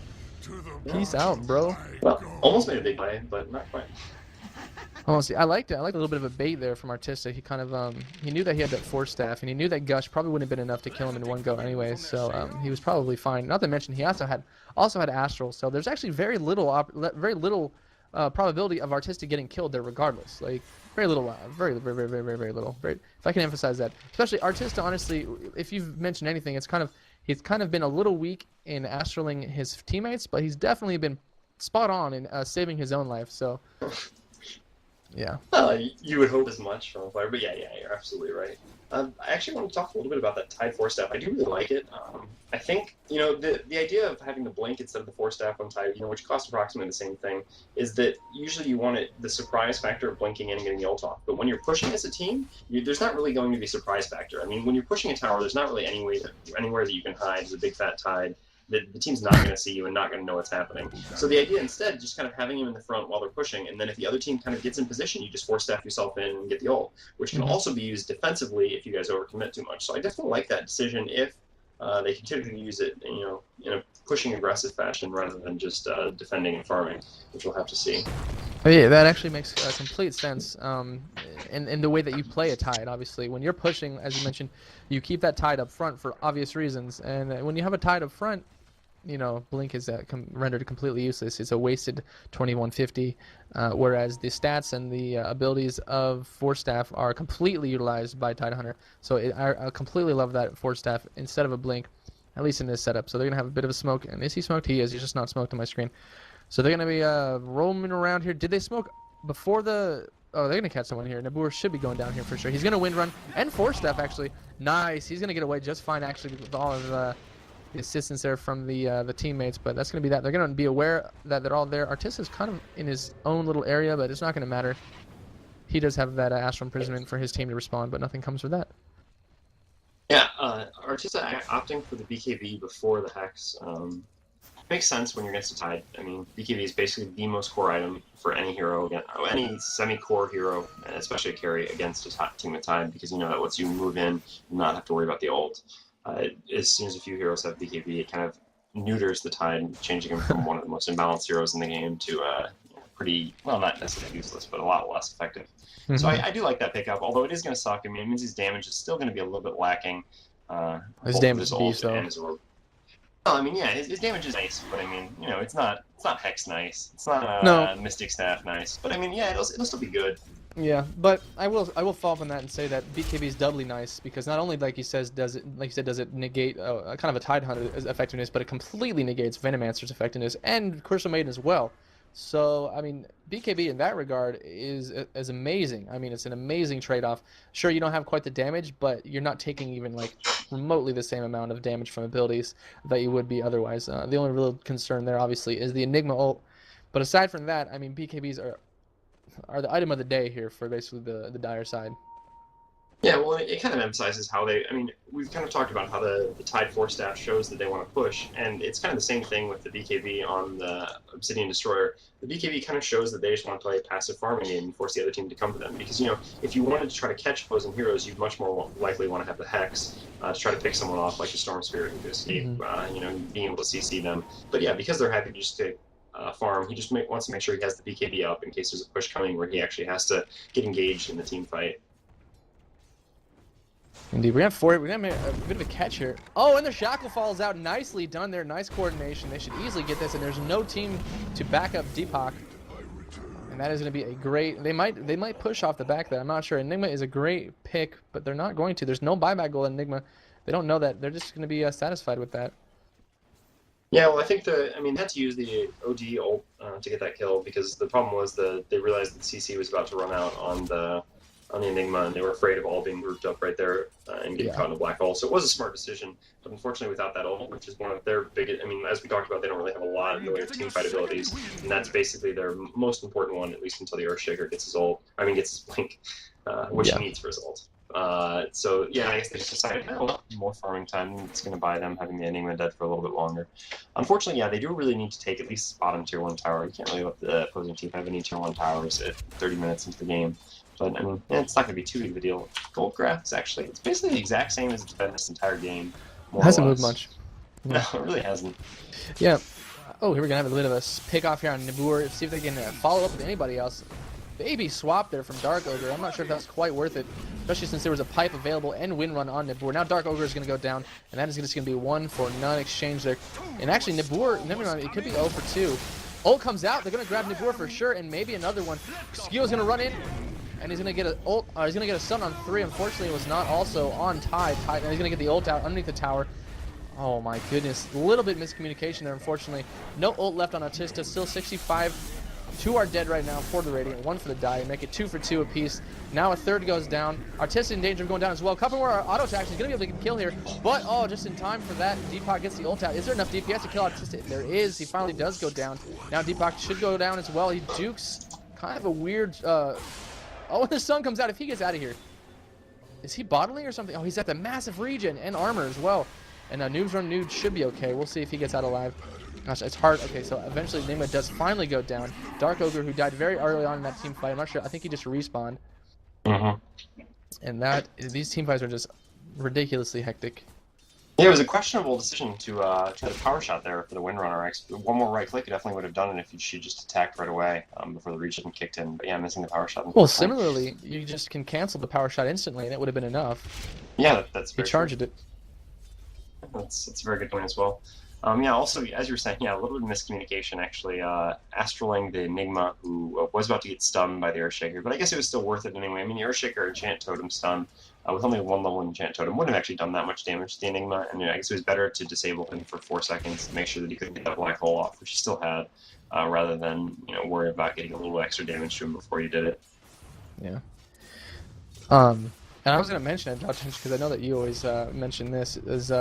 Peace out, bro. Well, almost made a big play, but not quite. Almost. I liked it. I liked a little bit of a bait there from Artista. He kind of he knew that he had that force staff, and he knew that Gush probably wouldn't have been enough to kill him in one go anyway. So he was probably fine. Not to mention he also had Astral. So there's actually very little probability of Artista getting killed there, regardless. Like very little, very little. Very. If I can emphasize that, especially Artista. Honestly, if you've mentioned anything, he's kind of been a little weak in astraling his teammates, but he's definitely been spot on in saving his own life. So. Yeah. You would hope as much from a player, but yeah, you're absolutely right. I actually want to talk a little bit about that Tide Force Staff. I do really like it. I think, the idea of having the Blink instead of the Force Staff on Tide, which costs approximately the same thing, is that usually you want the surprise factor of blinking in and getting the ult off. But when you're pushing as a team, there's not really going to be a surprise factor. I mean, when you're pushing a tower, there's not really anywhere that you can hide as a big fat Tide. The team's not going to see you and not going to know what's happening. So the idea instead, just kind of having him in the front while they're pushing, and then if the other team kind of gets in position, you just force staff yourself in and get the ult, which can also be used defensively if you guys overcommit too much. So I definitely like that decision if they continue to use it, in a pushing aggressive fashion rather than just defending and farming, which we'll have to see. Oh, yeah, that actually makes complete sense in the way that you play a Tide, obviously. When you're pushing, as you mentioned, you keep that Tide up front for obvious reasons. And when you have a Tide up front, Blink is rendered completely useless. It's a wasted 2150, whereas the stats and the abilities of Force Staff are completely utilized by Tide Hunter. So I completely love that Force Staff instead of a Blink, at least in this setup. So they're going to have a bit of a smoke. And is he smoked? He is. He's just not smoked on my screen. So they're going to be roaming around here. Did they smoke before the... Oh, they're going to catch someone here. Nabur should be going down here for sure. He's going to wind run. And Force Staff, actually. Nice. He's going to get away just fine, actually, with all of the assistance there from the teammates. But that's going to be that. They're going to be aware that they're all there. Artista's kind of in his own little area, but it's not going to matter. He does have that Astral Imprisonment for his team to respond, but nothing comes with that. Yeah, Artista opting for the BKB before the Hex makes sense when you're against a Tide. I mean, BKB is basically the most core item for any hero, any semi-core hero, and especially a carry against a team with Tide, because that lets you move in and not have to worry about the ult. As soon as a few heroes have BKB, it kind of neuters the Tide, changing him from one of the most imbalanced heroes in the game to pretty, well, not necessarily useless, but a lot less effective. Mm-hmm. So I do like that pickup, although it is going to suck. I mean, it means his damage is still going to be a little bit lacking. His damage is beast, though. Well, I mean, yeah, his damage is nice, but I mean, it's not Hex nice. It's not Mystic Staff nice. But I mean, yeah, it'll still be good. Yeah, but I will follow up on that and say that BKB is doubly nice because not only, like you said, does it negate kind of a Tide Hunter's effectiveness, but it completely negates Venomancer's effectiveness and Crystal Maiden as well. So, I mean, BKB in that regard is amazing. I mean, it's an amazing trade-off. Sure, you don't have quite the damage, but you're not taking even, like, remotely the same amount of damage from abilities that you would be otherwise. The only real concern there, obviously, is the Enigma ult. But aside from that, I mean, BKBs are the item of the day here for basically the dire side. Yeah, well, it kind of emphasizes how we've kind of talked about how the Tide Force Staff shows that they want to push, and it's kind of the same thing with the BKB on the Obsidian Destroyer. The BKB kind of shows that they just want to play a passive farming game and force the other team to come to them, because, if you wanted to try to catch opposing heroes, you'd much more likely want to have the Hex to try to pick someone off, like a Storm Spirit who could escape, being able to CC them. But yeah, because they're happy just to farm, he just wants to make sure he has the BKB up in case there's a push coming where he actually has to get engaged in the team fight. Indeed, we're gonna make a bit of a catch here. Oh, and the Shackle falls out. Nicely done there. Nice coordination. They should easily get this, and there's no team to back up Deepak. And that is going to be a great... They might push off the back there. I'm not sure. Enigma is a great pick, but they're not going to. There's no buyback goal in Enigma. They don't know that. They're just going to be satisfied with that. Yeah, well, I think I mean, they had to use the OD ult to get that kill because the problem was they realized that CC was about to run out on the Enigma, and they were afraid of all being grouped up right there and getting caught in a black hole. So it was a smart decision, but unfortunately, without that ult, which is one of their biggest, I mean, as we talked about, they don't really have a lot in the way of team fight abilities, and that's basically their most important one, at least until the Earthshaker gets his ult. I mean, gets his blink, which he needs for his ult. So yeah, I guess they just decided, oh, well, more farming time. It's going to buy them having the Enigma dead for a little bit longer. Unfortunately, yeah, they do really need to take at least bottom tier 1 tower. You can't really let the opposing team have any tier 1 towers at 30 minutes into the game. But I mean, it's not going to be too big of a deal. Gold graph is actually, it's basically the exact same as it's been this entire game. It hasn't moved much. No, it really hasn't. Yeah. Oh, here we're going to have a bit of a pick off here on Nibur. See if they can follow up with anybody else. Baby swap there from Dark Ogre. I'm not sure if that's quite worth it, especially since there was a pipe available and wind run on Nibur. Now Dark Ogre is going to go down, and that is just going to be 1 for none exchange there. And actually, Nibur, never mind, it could be 0 for 2. Ult comes out. They're going to grab Nibur for sure, and maybe another one. Skio's going to run in, and he's going to get a ult. He's going to get a stun on 3. Unfortunately, it was not also on Tide. And he's going to get the ult out underneath the tower. Oh my goodness, a little bit miscommunication there, unfortunately. No ult left on Autista, still 65. 2 are dead right now for the Radiant, 1 for the Die, make it 2 for 2 apiece. Now a third goes down. Artista in danger of going down as well. Couple more auto attacks, he's going to be able to get a kill here, but oh, just in time for that, Deepak gets the ult out. Is there enough DPS to kill Artista? There is, he finally does go down. Now Deepak should go down as well. He jukes kind of a weird, oh, the sun comes out if he gets out of here. Is he bottling or something? Oh, he's at the massive regen and armor as well. And Noobs Run Nude should be okay. We'll see if he gets out alive. Gosh, it's hard. Okay, so eventually Enigma does finally go down. Dark Ogre, who died very early on in that team fight. I'm not sure. I think he just respawned. And these team fights are just ridiculously hectic. Yeah, it was a questionable decision to try the power shot there for the Windrunner. One more right click, it definitely would have done it if she just attacked right away before the regen kicked in. But yeah, missing the power shot. Well, similarly, you just can cancel the power shot instantly, and it would have been enough. Yeah, that's very true. He charged it. That's a very good point as well. Yeah, also, as you were saying, yeah, a little bit of miscommunication, actually. Astraling the Enigma, who was about to get stunned by the Earthshaker, but I guess it was still worth it anyway. I mean, the Earthshaker Enchant Totem stun, with only 1 level Enchant Totem, wouldn't have actually done that much damage to the Enigma, and I guess it was better to disable him for 4 seconds to make sure that he couldn't get that black hole off, which he still had, rather than, worry about getting a little extra damage to him before you did it. Yeah. And I was going to mention it, Josh, because I know that you always mention this, is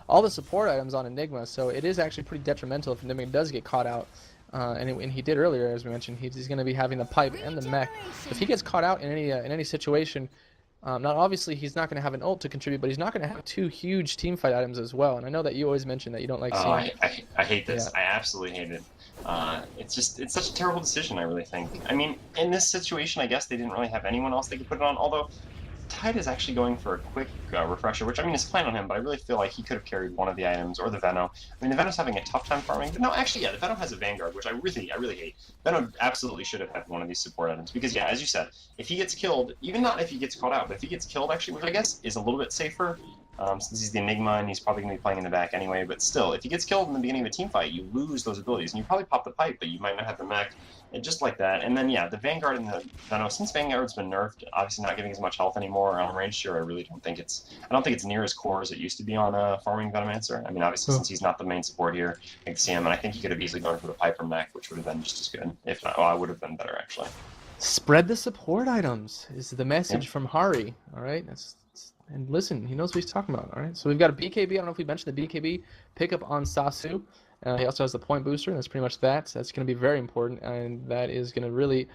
all the support items on Enigma, so it is actually pretty detrimental if Enigma does get caught out. And he did earlier, as we mentioned, he's going to be having the pipe and the mech. If he gets caught out in any situation, not obviously he's not going to have an ult to contribute, but he's not going to have 2 huge team fight items as well. And I know that you always mention that you don't like seeing. I hate this. Yeah. I absolutely hate it. It's such a terrible decision, I really think. I mean, in this situation, I guess they didn't really have anyone else they could put it on, although Tide is actually going for a quick refresher, which I mean is planned on him, but I really feel like he could have carried one of the items, or the Veno. I mean, the Veno's having a tough time farming, but no, actually, yeah, the Veno has a Vanguard, which I really hate. Veno absolutely should have had one of these support items, because yeah, as you said, if he gets killed, even not if he gets caught out, but if he gets killed, actually, which I guess is a little bit safer, since he's the Enigma and he's probably going to be playing in the back anyway, but still, if he gets killed in the beginning of a team fight, you lose those abilities, and you probably pop the pipe, but you might not have the mech, and just like that. And then, yeah, the Vanguard and the Veno, since Vanguard's been nerfed, obviously not giving as much health anymore on range tier, I don't think it's near as core as it used to be on farming Venomancer. I mean, obviously, since he's not the main support here, I can see him, and I think he could have easily gone for the Piper mech, which would have been just as good. If not, I would have been better, actually. Spread the support items is the message from Hari, all right? And listen, he knows what he's talking about, all right? So we've got a BKB. I don't know if we mentioned the BKB pickup on Sasu. He also has the point booster, and that's pretty much that. So that's going to be very important, and that is going to really...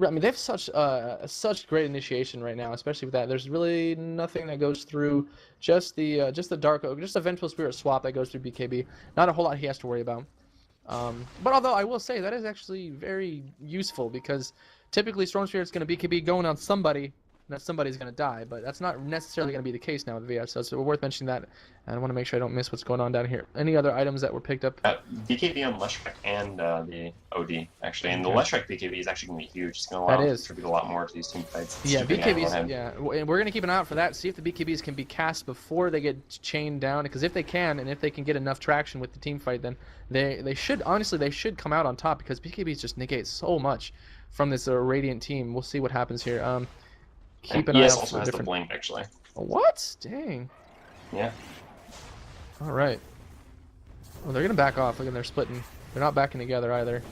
I mean, they have such great initiation right now, especially with that. There's really nothing that goes through just the Dark Oak, just a Vengeful Spirit swap that goes through BKB. Not a whole lot he has to worry about. But although I will say that is actually very useful, because typically Storm Spirit's going to BKB going on somebody, that somebody's going to die, but that's not necessarily going to be the case now with VF, so it's worth mentioning that. And I want to make sure I don't miss what's going on down here. Any other items that were picked up? BKB on Leshrac and the OD, actually. And the Leshrac BKB is actually going to be huge. It's going to contribute a lot more to these team fights. Yeah, BKBs, yeah. And we're going to keep an eye out for that, see if the BKBs can be cast before they get chained down, because if they can, and if they can get enough traction with the team fight, then they should, honestly, they should come out on top, because BKBs just negate so much from this Radiant team. We'll see what happens here. Keep an eye out for also has the blink, actually. What? Dang. Yeah. All right. Well, they're gonna back off. Look, they're splitting. They're not backing together either.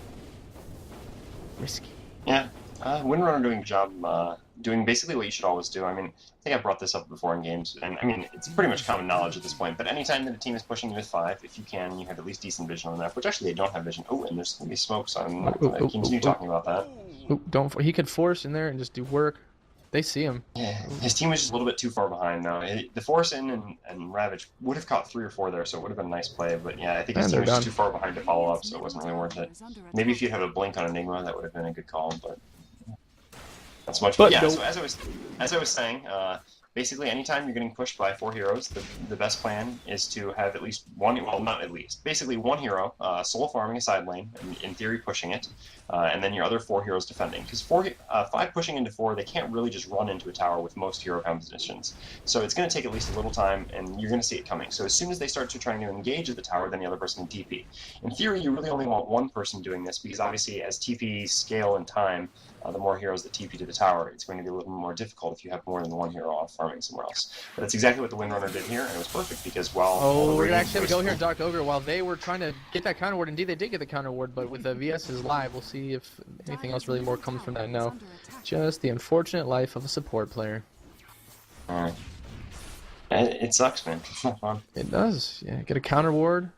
Risky. Yeah, Windrunner doing a job, doing basically what you should always do. I mean, I think I brought this up before in games, and I mean, it's pretty much common knowledge at this point, but anytime that a team is pushing you with 5, if you can, you have at least decent vision on the map, which actually they don't have vision. Oh, and there's going to be smoke, so I'm continue talking about that. Ooh, don't. He could force in there and just do work. They see him. Yeah, his team was just a little bit too far behind, though. The Force in and Ravage would have caught 3 or 4 there, so it would have been a nice play, but yeah, I think his team was just too far behind to follow up, so it wasn't really worth it. Maybe if you'd have a blink on Enigma, that would have been a good call, but not so much. But yeah, no. So as I was saying, basically anytime you're getting pushed by 4 heroes, the best plan is to have at least one, well, not at least, basically one hero solo farming a side lane, and in theory pushing it, and then your other 4 heroes defending. Because 5 pushing into 4, they can't really just run into a tower with most hero compositions. So it's going to take at least a little time, and you're going to see it coming. So as soon as they start to trying to engage at the tower, then the other person can TP. In theory, you really only want one person doing this, because obviously as TP scale in time, the more heroes that TP to the tower, it's going to be a little more difficult if you have more than one hero off farming somewhere else. But that's exactly what the Windrunner did here, and it was perfect because while... Oh, we're actually going to go here, Dark Ogre. While they were trying to get that counter ward, indeed they did get the counter ward, but with the VS's live, we'll see if anything else really more comes from that. No, just the unfortunate life of a support player. Alright. It sucks, man. It's not fun. It does. Yeah, get a counter ward,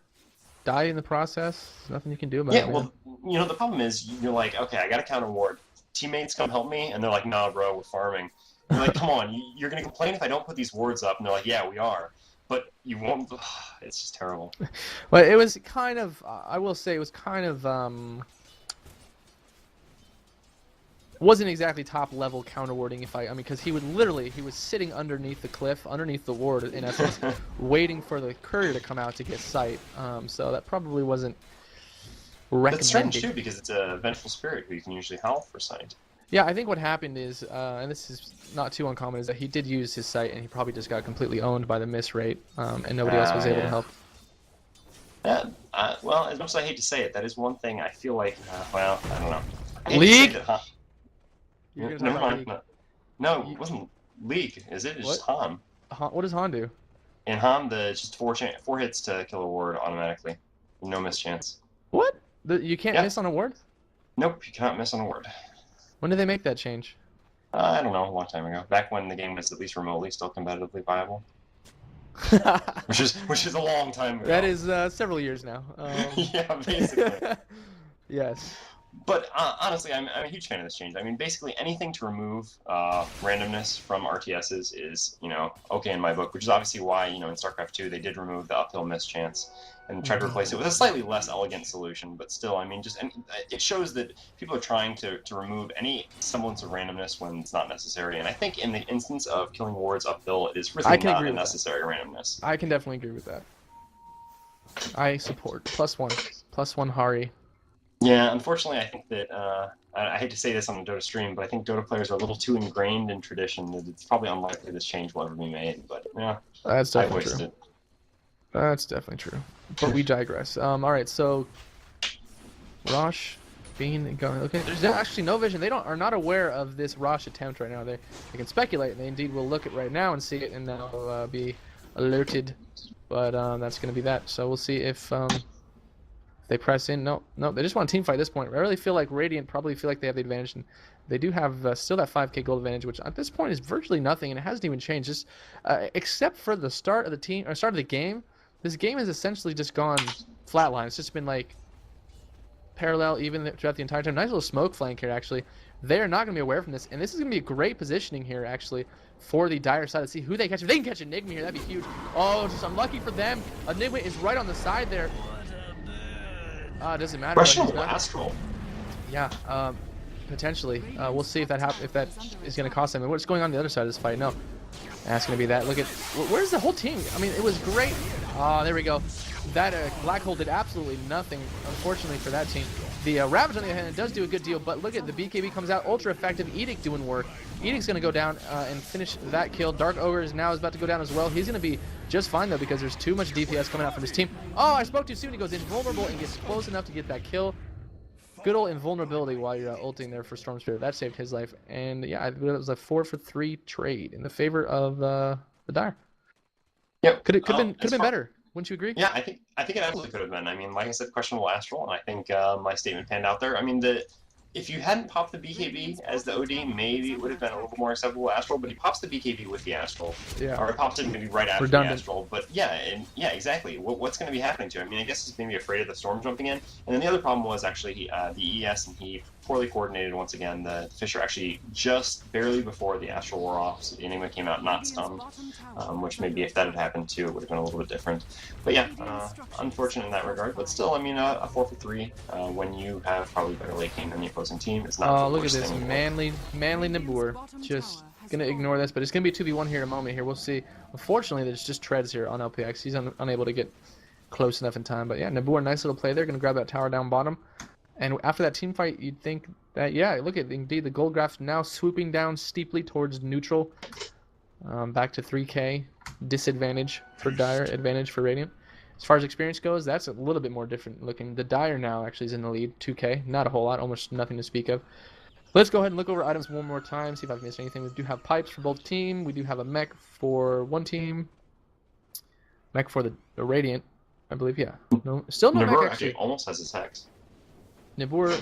die in the process. There's nothing you can do about it. Yeah, well, you know, the problem is you're like, okay, I got a counter ward. Teammates come help me, and they're like, nah, bro, we're farming. You're like, come on, you're going to complain if I don't put these wards up, and they're like, yeah, we are. But you won't. It's just terrible. Well, it was kind of, I will say, it was kind of, wasn't exactly top level counter warding. I mean, because he was sitting underneath the cliff, underneath the ward, in essence, waiting for the courier to come out to get sight. So that probably wasn't recommended. That's strange too, because it's a vengeful spirit who you can usually howl for sight. Yeah, I think what happened is, and this is not too uncommon, is that he did use his sight, and he probably just got completely owned by the miss rate, and nobody else was able to help. Yeah, well, as much as I hate to say it, that is one thing I feel like, well, I don't know. League? Never mind. No, it wasn't League, is it? It's just Han. What does Han do? In Han, it's just 4 hits to kill a ward automatically. No miss chance. What? You can't miss on a ward? Nope, you cannot miss on a ward. When did they make that change? I don't know, a long time ago. Back when the game was at least remotely still competitively viable. which is a long time ago. That is several years now. Yeah, basically. Yes. But honestly, I'm a huge fan of this change. I mean, basically anything to remove randomness from RTSs is, you know, okay in my book, which is obviously why, you know, in StarCraft 2 they did remove the uphill miss chance and tried to replace it with a slightly less elegant solution. But still, I mean, it shows that people are trying to remove any semblance of randomness when it's not necessary. And I think in the instance of killing wards uphill, it is really not a necessary randomness. I can definitely agree with that. I support +1 Hari. Yeah, unfortunately, I think that I hate to say this on the Dota stream, but I think Dota players are a little too ingrained in tradition that it's probably unlikely this change will ever be made. But yeah, that's definitely true. That's definitely true. But we digress. All right, so Rosh, Bean, going. Okay, there's actually no vision. They are not aware of this Rosh attempt right now. They can speculate, and they indeed will look at right now and see it, and they'll be alerted. But that's going to be that. So we'll see if they press in. No, they just want a team fight at this point. I really feel like Radiant probably feel like they have the advantage, and they do have still that 5k gold advantage, which at this point is virtually nothing, and it hasn't even changed. Just except for the start of the game. This game has essentially just gone flatline. It's just been like parallel even throughout the entire time. Nice little smoke flank here, actually. They are not going to be aware from this, and this is going to be a great positioning here, actually, for the Dire side to see who they catch. If they can catch Enigma here, that'd be huge. Oh, just unlucky for them. Enigma is right on the side there. It doesn't matter. Astral. Yeah, potentially. We'll see if that is going to cost them. And what's going on the other side of this fight? No. That's going to be that. Look at... Where's the whole team? I mean, it was great. There we go. That Black Hole did absolutely nothing, unfortunately, for that team. The Ravage, on the other hand, does do a good deal, but look at the BKB comes out. Ultra effective. Edict doing work. Edict's going to go down and finish that kill. Dark Ogre is about to go down as well. He's going to be just fine, though, because there's too much DPS coming out from his team. Oh, I spoke too soon. He goes invulnerable and gets close enough to get that kill. Good old invulnerability while you're ulting there for Storm Spirit. That saved his life. And yeah, it was a 4-for-3 trade in the favor of the Dire. Yep. Could have been better. Wouldn't you agree? Yeah, I think it absolutely could have been. I mean, like I said, questionable astral, and I think my statement panned out there. I mean, if you hadn't popped the BKB as the OD, maybe it would have been a little more acceptable astral. But he pops the BKB with the astral, Yeah. or he pops it maybe right after Redundant. the astral. But yeah, exactly. What's going to be happening to him? I mean, I guess he's maybe afraid of the storm jumping in. And then the other problem was actually the ES, and he poorly coordinated once again. The Fisher actually just barely before the astral wore off, so the enigma came out not stunned, which maybe if that had happened too, it would have been a little bit different. But yeah, unfortunate in that regard. But still, I mean, a 4 for 3 when you have probably better late game than the opposing team is not. Oh, the look at worst this thing in the world. manly Nabur. Just gonna ignore this, but it's gonna be a 2v1 here in a moment. Here, we'll see. Unfortunately, there's just treads here on LPX. He's unable to get close enough in time. But yeah, Nabur, nice little play there. Gonna grab that tower down bottom. And after that team fight, you'd think that, yeah, look at, indeed, the gold graph now swooping down steeply towards neutral. Back to 3k. Disadvantage for Dire, advantage for Radiant. As far as experience goes, that's a little bit more different looking. The Dire now actually is in the lead, 2k. Not a whole lot, almost nothing to speak of. Let's go ahead and look over items one more time, see if I've missed anything. We do have pipes for both teams. We do have a mech for one team. Mech for the Radiant, I believe, yeah. No, still no mech, actually. Almost has his hex. Nibur,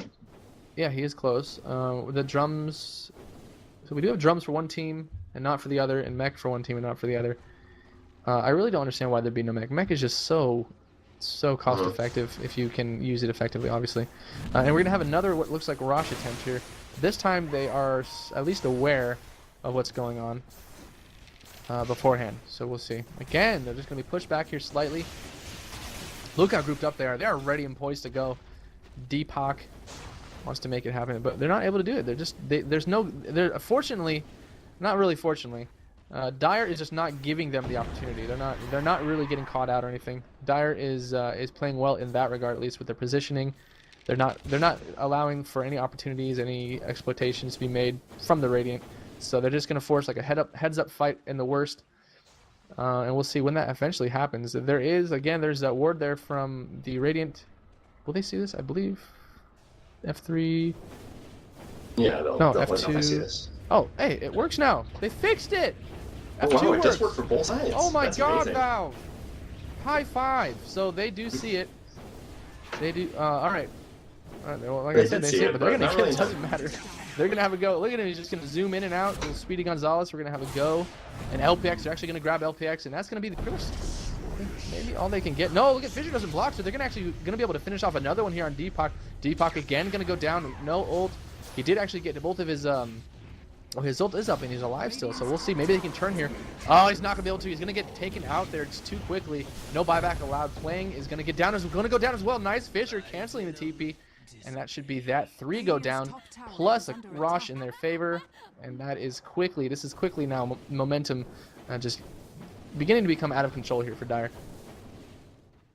yeah, he is close. The drums, so we do have drums for one team and not for the other, and mech for one team and not for the other. I really don't understand why there'd be no mech. Mech is just so cost effective if you can use it effectively, obviously. And we're gonna have another what looks like Rosh attempt here. This time they are at least aware of what's going on beforehand, so we'll see. Again, they're just gonna be pushed back here slightly. Look how grouped up they are. They are ready and poised to go. Deepak wants to make it happen, but they're not able to do it. They're fortunately, not really fortunately, Dire is just not giving them the opportunity. They're not really getting caught out or anything. Dire is playing well in that regard, at least with their positioning. They're not allowing for any opportunities, any exploitations to be made from the Radiant. So they're just gonna force like a heads up fight in the worst. And we'll see when that eventually happens. There's that ward there from the Radiant. Will they see this? I believe F3. Yeah, they'll F2. see this. Oh, hey, it works now. They fixed it. Oh, F2 wow, it does works. work for both sides. Oh my That's God, amazing. Valve! High five. So they do see it. They do. All right. Well, like I said, they see it, but they're gonna. It doesn't matter. They're gonna have a go. Look at him. He's just gonna zoom in and out. Little Speedy Gonzalez. We're gonna have a go. And LPX. They're actually gonna grab LPX, and that's gonna be the first. Maybe all they can get. No, look at Fisher doesn't block, so they're gonna be able to finish off another one here on Deepak. Deepak again gonna go down. No ult. He did actually get both of his his ult is up and he's alive still, so we'll see. Maybe they can turn here. Oh, he's not gonna be able to. He's gonna get taken out there just too quickly. No buyback allowed. Playing is gonna go down as well. Nice Fisher canceling the TP, and that should be that. 3 go down plus a Rosh in their favor, and that is quickly. This is quickly now momentum just beginning to become out of control here for Dire.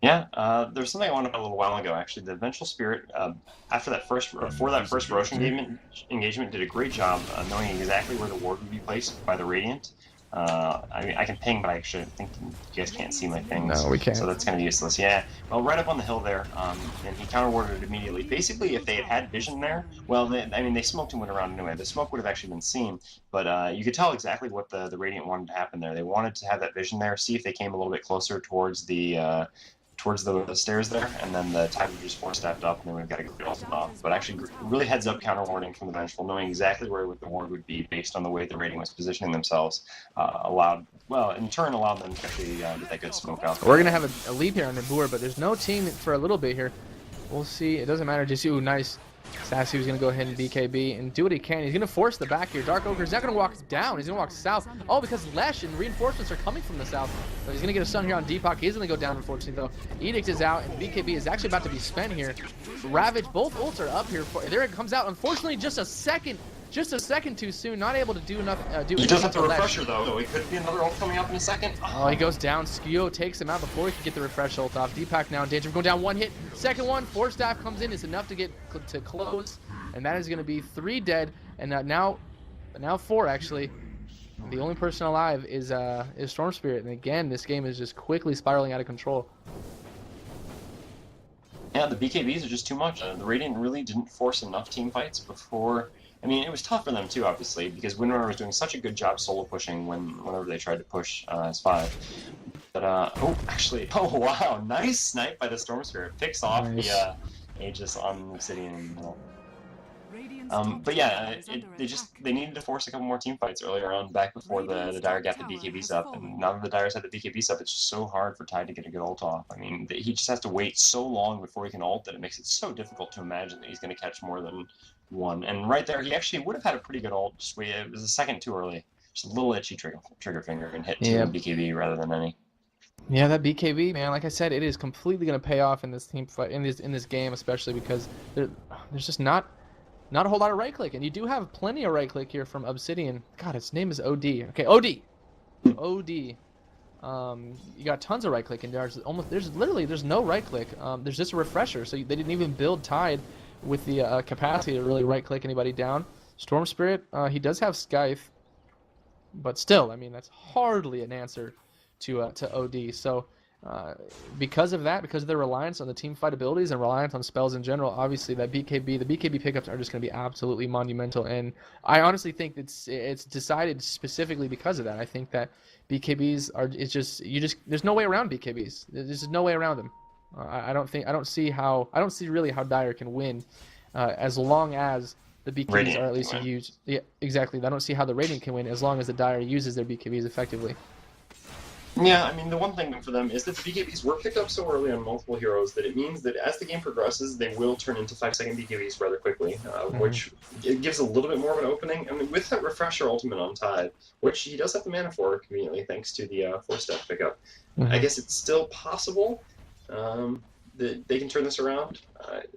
Yeah, there's something I wanted a little while ago, actually. The Vengeful Spirit, for that first Rosh engagement, did a great job knowing exactly where the ward would be placed by the Radiant. I mean, I can ping, but I actually think you guys can't see my pings. No, we can't. So that's kind of useless. Yeah, well, right up on the hill there, and he counter-warded it immediately. Basically, if they had vision there, well, they smoked and went around anyway. The smoke would have actually been seen, but you could tell exactly what the Radiant wanted to happen there. They wanted to have that vision there, see if they came a little bit closer towards the stairs there, and then the tide would just force-staffed up, and then we've got to get it off. But actually, really heads-up counter-warding from the Vengeful, knowing exactly where the ward would be based on the way the Radiant was positioning themselves, allowed them to actually get that good smoke out. We're going to have a lead here on Nabur, but there's no team for a little bit here. We'll see. It doesn't matter. Just, ooh, nice. Sassy was going to go ahead and BKB and do what he can. He's going to force the back here. Dark Ogre's not going to walk down. He's going to walk south. Oh, because Lesh and reinforcements are coming from the south. So he's going to get a stun here on Deepak. He's going to go down, unfortunately, though. Edict is out, and BKB is actually about to be spent here. Ravage, both ults are up here. There it comes out. Unfortunately, just a second too soon. Not able to do enough. He does have the refresher, though. So it could be another ult coming up in a second. Oh, he goes down. Skio takes him out before he can get the refresh ult off. Deepak now in danger of going down. One hit. Second one. Force staff comes in. It's enough to get to close. And that is going to be 3 dead, and now 4 actually. The only person alive is Storm Spirit, and again, this game is just quickly spiraling out of control. Yeah, the BKBs are just too much. The Radiant really didn't force enough team fights before. I mean, it was tough for them too, obviously, because Windrunner was doing such a good job solo pushing whenever they tried to push S5. But oh, actually, oh wow, nice snipe by the Storm Spirit. Picks off Nice. the Aegis on Obsidian in the middle. Radiant's top But yeah, tower is under attack. they needed to force a couple more team fights earlier on, back before the Dire got the BKBs up, and now that the Dire's had the BKBs up, it's just so hard for Tide to get a good ult off. I mean, he just has to wait so long before he can ult that it makes it so difficult to imagine that he's going to catch more than one. And right there, he actually would have had a pretty good ult. Just it was a second too early. Just a little itchy trigger finger and hit two BKB rather than any. Yeah, that BKB, man, like I said, it is completely going to pay off in this team fight, in this game, especially because there's just not a whole lot of right click, and you do have plenty of right click here from Obsidian. God, its name is OD. Okay, OD. OD. You got tons of right click, and there's no right click. There's just a refresher, so they didn't even build Tide with the capacity to really right click anybody down. Storm Spirit, he does have Scythe, but still, I mean, that's hardly an answer to OD. So because of that, because of their reliance on the team fight abilities and reliance on spells in general, obviously the BKB pickups are just going to be absolutely monumental. And I honestly think it's decided specifically because of that. I think that BKBs are there's no way around BKBs. There's no way around them. I don't see really how Dire can win as long as the BKBs Radiant are at least used. Yeah, exactly. I don't see how the Radiant can win as long as the Dire uses their BKBs effectively. Yeah, I mean, the one thing for them is that the BKBs were picked up so early on multiple heroes that it means that as the game progresses, they will turn into 5-second BKBs rather quickly, which it gives a little bit more of an opening. I mean, with that Refresher ultimate on Tide, which he does have the mana for conveniently thanks to the 4-step pickup, I guess it's still possible that they can turn this around,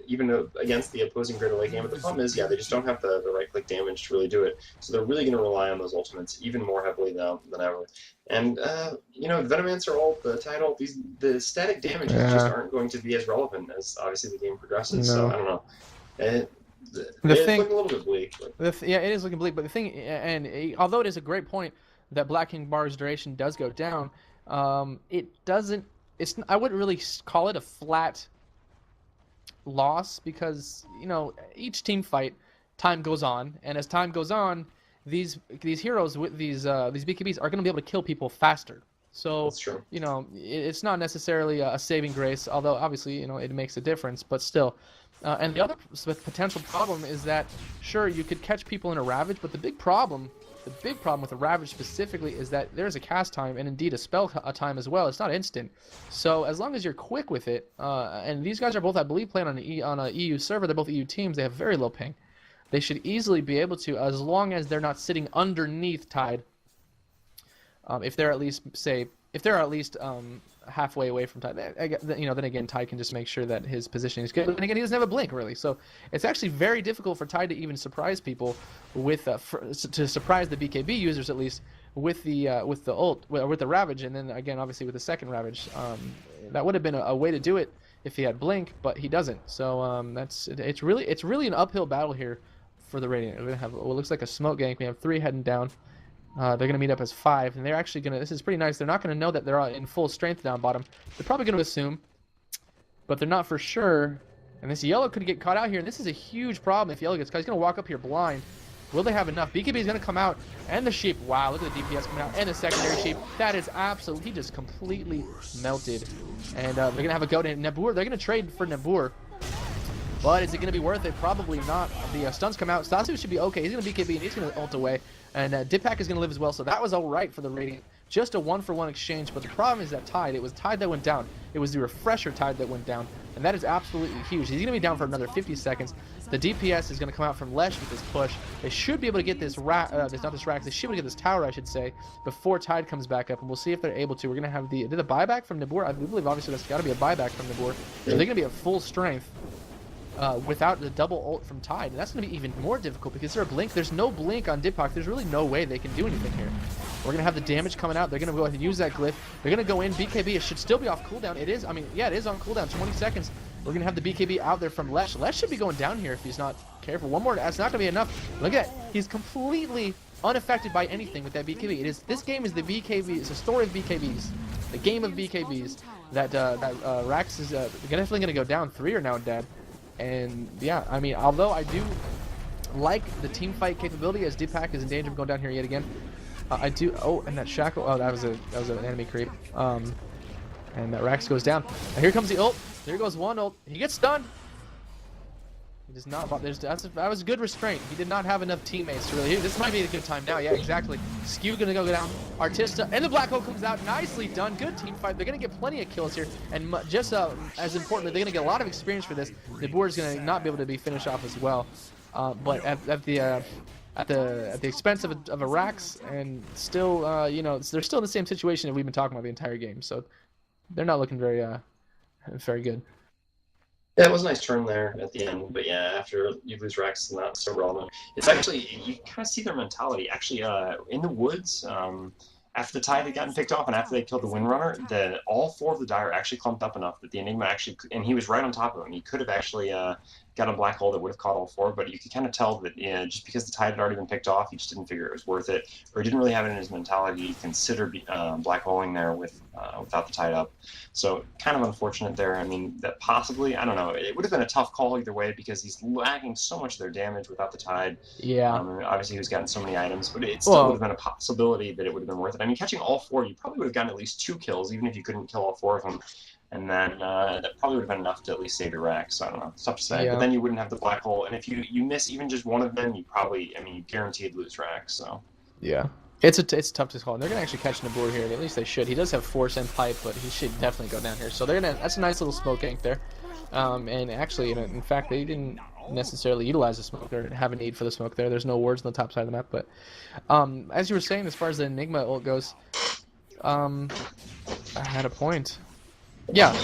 even against the opposing grid late game. But the problem is, yeah, they just don't have the right-click damage to really do it. So they're really going to rely on those ultimates even more heavily now than ever. And, Venomancer ult, the Tide ult, the static damages just aren't going to be as relevant as, obviously, the game progresses. No. So, I don't know. It's looking a little bit bleak. Yeah, it is looking bleak. But the thing, and although it is a great point that Black King Bar's duration does go down, it doesn't... I wouldn't really call it a flat loss because, each team fight, time goes on, and as time goes on, these heroes with these BKBs are going to be able to kill people faster. So, that's true. It's not necessarily a saving grace, although obviously, it makes a difference, but still. And the other potential problem is that, sure, you could catch people in a Ravage, but the big problem with a Ravage specifically is that there's a cast time and indeed a spell time as well. It's not instant. So as long as you're quick with it, and these guys are both, I believe, playing on a EU server. They're both EU teams. They have very low ping. They should easily be able to, as long as they're not sitting underneath Tide. If they're at least halfway away from Tide, then again, Tide can just make sure that his positioning is good. And again, he doesn't have a blink really, so it's actually very difficult for Tide to even surprise people with to surprise the BKB users at least with the ult, with the Ravage, and then again, obviously with the second Ravage. That would have been a way to do it if he had blink, but he doesn't. So it's really an uphill battle here for the Radiant. We're gonna have what looks like a smoke gank. We have 3 heading down. They're going to meet up as 5, and they're actually going to... This is pretty nice. They're not going to know that they're in full strength down bottom. They're probably going to assume, but they're not for sure. And this Yellow could get caught out here, and this is a huge problem if Yellow gets caught. He's going to walk up here blind. Will they have enough? BKB is going to come out, and the Sheep. Wow, look at the DPS coming out, and the secondary Sheep. That is absolutely... He just completely melted. And they're going to have a go to Nabur. They're going to trade for Nabur. But is it going to be worth it? Probably not. The stuns come out. Stasu should be okay. He's going to BKB, and he's going to ult away. And Dipak is going to live as well, so that was all right for the Radiant. Just a 1-for-1 exchange, but the problem is that Tide, it was Tide that went down. It was the Refresher Tide that went down, and that is absolutely huge. He's going to be down for another 50 seconds. The DPS is going to come out from Lesh with this push. They should be able to get this they should be able to get this tower, I should say, before Tide comes back up, and we'll see if they're able to. We're going to have the buyback from Nabur. I believe, obviously, that's got to be a buyback from Nabur. So they're going to be at full strength. Without the double ult from Tide, and that's going to be even more difficult because there's a blink. There's no blink on Dipak. There's really no way they can do anything here. We're going to have the damage coming out. They're going to go ahead and use that glyph. They're going to go in. BKB, it should still be off cooldown. It is. I mean, yeah, it is on cooldown. 20 seconds. We're going to have the BKB out there from Lesh. Lesh should be going down here if he's not careful. One more. That's not going to be enough. Look at that. He's completely unaffected by anything with that BKB. This game is the BKB. It's a story of BKBs. The game of BKBs. That Rax is definitely going to go down. 3 are now dead. And yeah, I mean, although I do like the team fight capability as Dipak is in danger of going down here yet again, I do. Oh, and that shackle. Oh, that was an enemy creep. And that Rax goes down. And here comes the ult. There goes one ult. He gets stunned. He does not. That was a good restraint. He did not have enough teammates to really. This might be a good time now. Yeah, exactly. Skew gonna go down. Artista and the black hole comes out. Nicely done. Good team fight. They're gonna get plenty of kills here, and just as importantly, they're gonna get a lot of experience for this. The board is gonna not be able to be finished off as well, but at the expense of a Rax, and still, you know, they're still in the same situation that we've been talking about the entire game. So they're not looking very good. Yeah, it was a nice turn there at the end, but yeah, after you lose Rex, it's not so relevant. It's actually, you kind of see their mentality. Actually, in the woods, after the tide had gotten picked off and after they killed the Windrunner, all 4 of the Dire actually clumped up enough that the Enigma actually, and he was right on top of him. He could have actually got a black hole that would have caught all 4, but you could kind of tell that just because the tide had already been picked off, he just didn't figure it was worth it, or he didn't really have it in his mentality to consider black holing there without the tide up. So kind of unfortunate there. I mean, that possibly, I don't know, it would have been a tough call either way because he's lacking so much of their damage without the tide. Yeah. Obviously, he was getting so many items, but it still would have been a possibility that it would have been worth it. I mean, catching all 4, you probably would have gotten at least 2 kills, even if you couldn't kill all 4 of them. And then that probably would have been enough to at least save your rack. So I don't know. It's tough to say. Yeah. But then you wouldn't have the black hole. And if you miss even just one of them, you probably, I mean, you guaranteed lose rack. So yeah. It's tough to call. And they're gonna actually catch Nabur here. At least they should. He does have force and pipe, but he should definitely go down here. So they're gonna. That's a nice little smoke gank there. And actually, in fact, they didn't necessarily utilize the smoke or have a need for the smoke there. There's no wards on the top side of the map. But as you were saying, as far as the Enigma ult goes, I had a point. Yeah.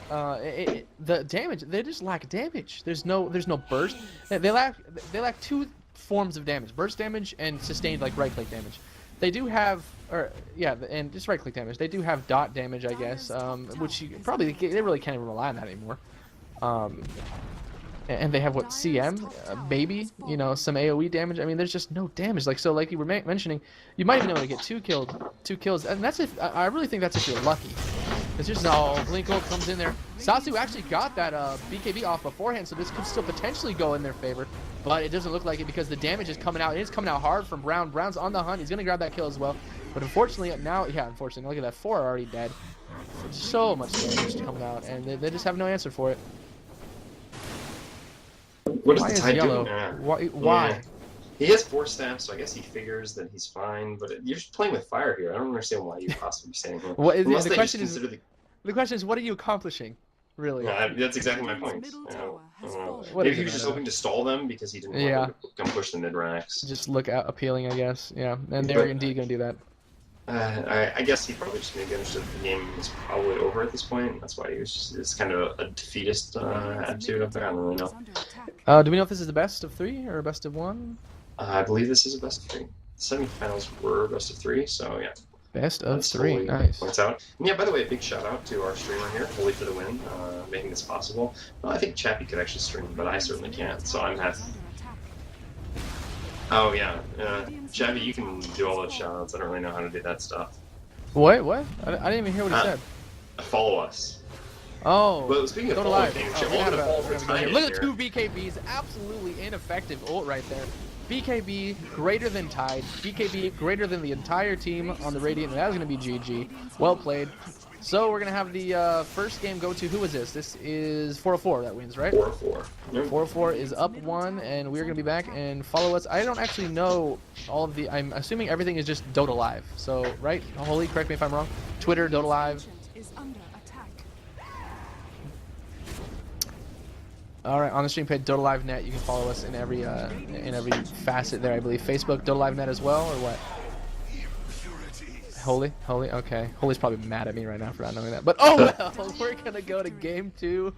The damage, they just lack damage. There's no burst. They lack 2 forms of damage: burst damage and sustained like right click damage. They do have, and just right click damage. They do have dot damage, I guess, which they really can't even rely on that anymore. And they have what, CM, baby, you know, some AOE damage. I mean, there's just no damage. Like you were mentioning, you might even be able to get 2 kills, and that's if I really think that's if you're lucky. It's just Blink ult comes in there. Sasu actually got that BKB off beforehand, so this could still potentially go in their favor, but it doesn't look like it because the damage is coming out. It is coming out hard from Brown. Brown's on the hunt. He's gonna grab that kill as well, but unfortunately unfortunately, look at that, 4 are already dead. So much damage coming out, and they just have no answer for it. What does the tide do? Why? Yeah. He has 4 staffs, so I guess he figures that he's fine. But you're just playing with fire here. I don't understand why you possibly be saying that. The question is, what are you accomplishing, really? That's exactly my point. Maybe he was just hoping to stall them because he didn't want to come push the mid racks. Just look out appealing, I guess. Yeah, and they're indeed going to do that. I guess he probably just maybe understood the game was probably over at this point. That's why he was just, it's kind of a defeatist attitude up there. I don't really know. Do we know if this is the best of 3 or best of 1? I believe this is a best of 3. The semifinals were best of 3, so yeah. Best of 3, nice. Points out. And yeah, by the way, a big shout out to our streamer here, Holy for the win, making this possible. Well, I think Chappie could actually stream, but I certainly can't, so I'm happy. Oh yeah, Chappie, you can do all those shout outs. I don't really know how to do that stuff. What? I didn't even hear what he said. Follow us. Oh, but speaking of following things, look at 2 BKBs, absolutely ineffective ult right there. BKB greater than Tide, BKB greater than the entire team on the Radiant, and that was going to be GG. Well played. So we're going to have the first game go to, who is this? This is 404 that wins, right? 404. Yep. 404 is up 1, and we're going to be back, and follow us. I don't actually know all of the, I'm assuming everything is just Dota Live. So, right? Holy, correct me if I'm wrong. Twitter, Dota Live. All right, on the stream page, Dota Live Net. You can follow us in every facet there, I believe. Facebook, Dota Live Net as well, or what? Holy, okay. Holy's probably mad at me right now for not knowing that. But oh well, we're gonna go to game 2,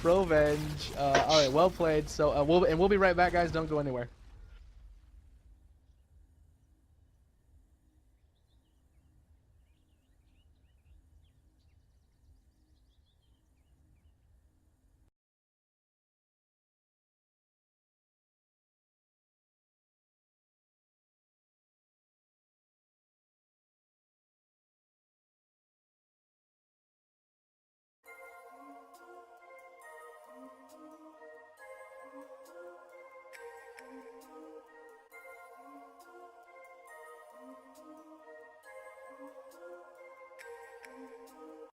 Provenge. All right, well played. So we'll be right back, guys. Don't go anywhere.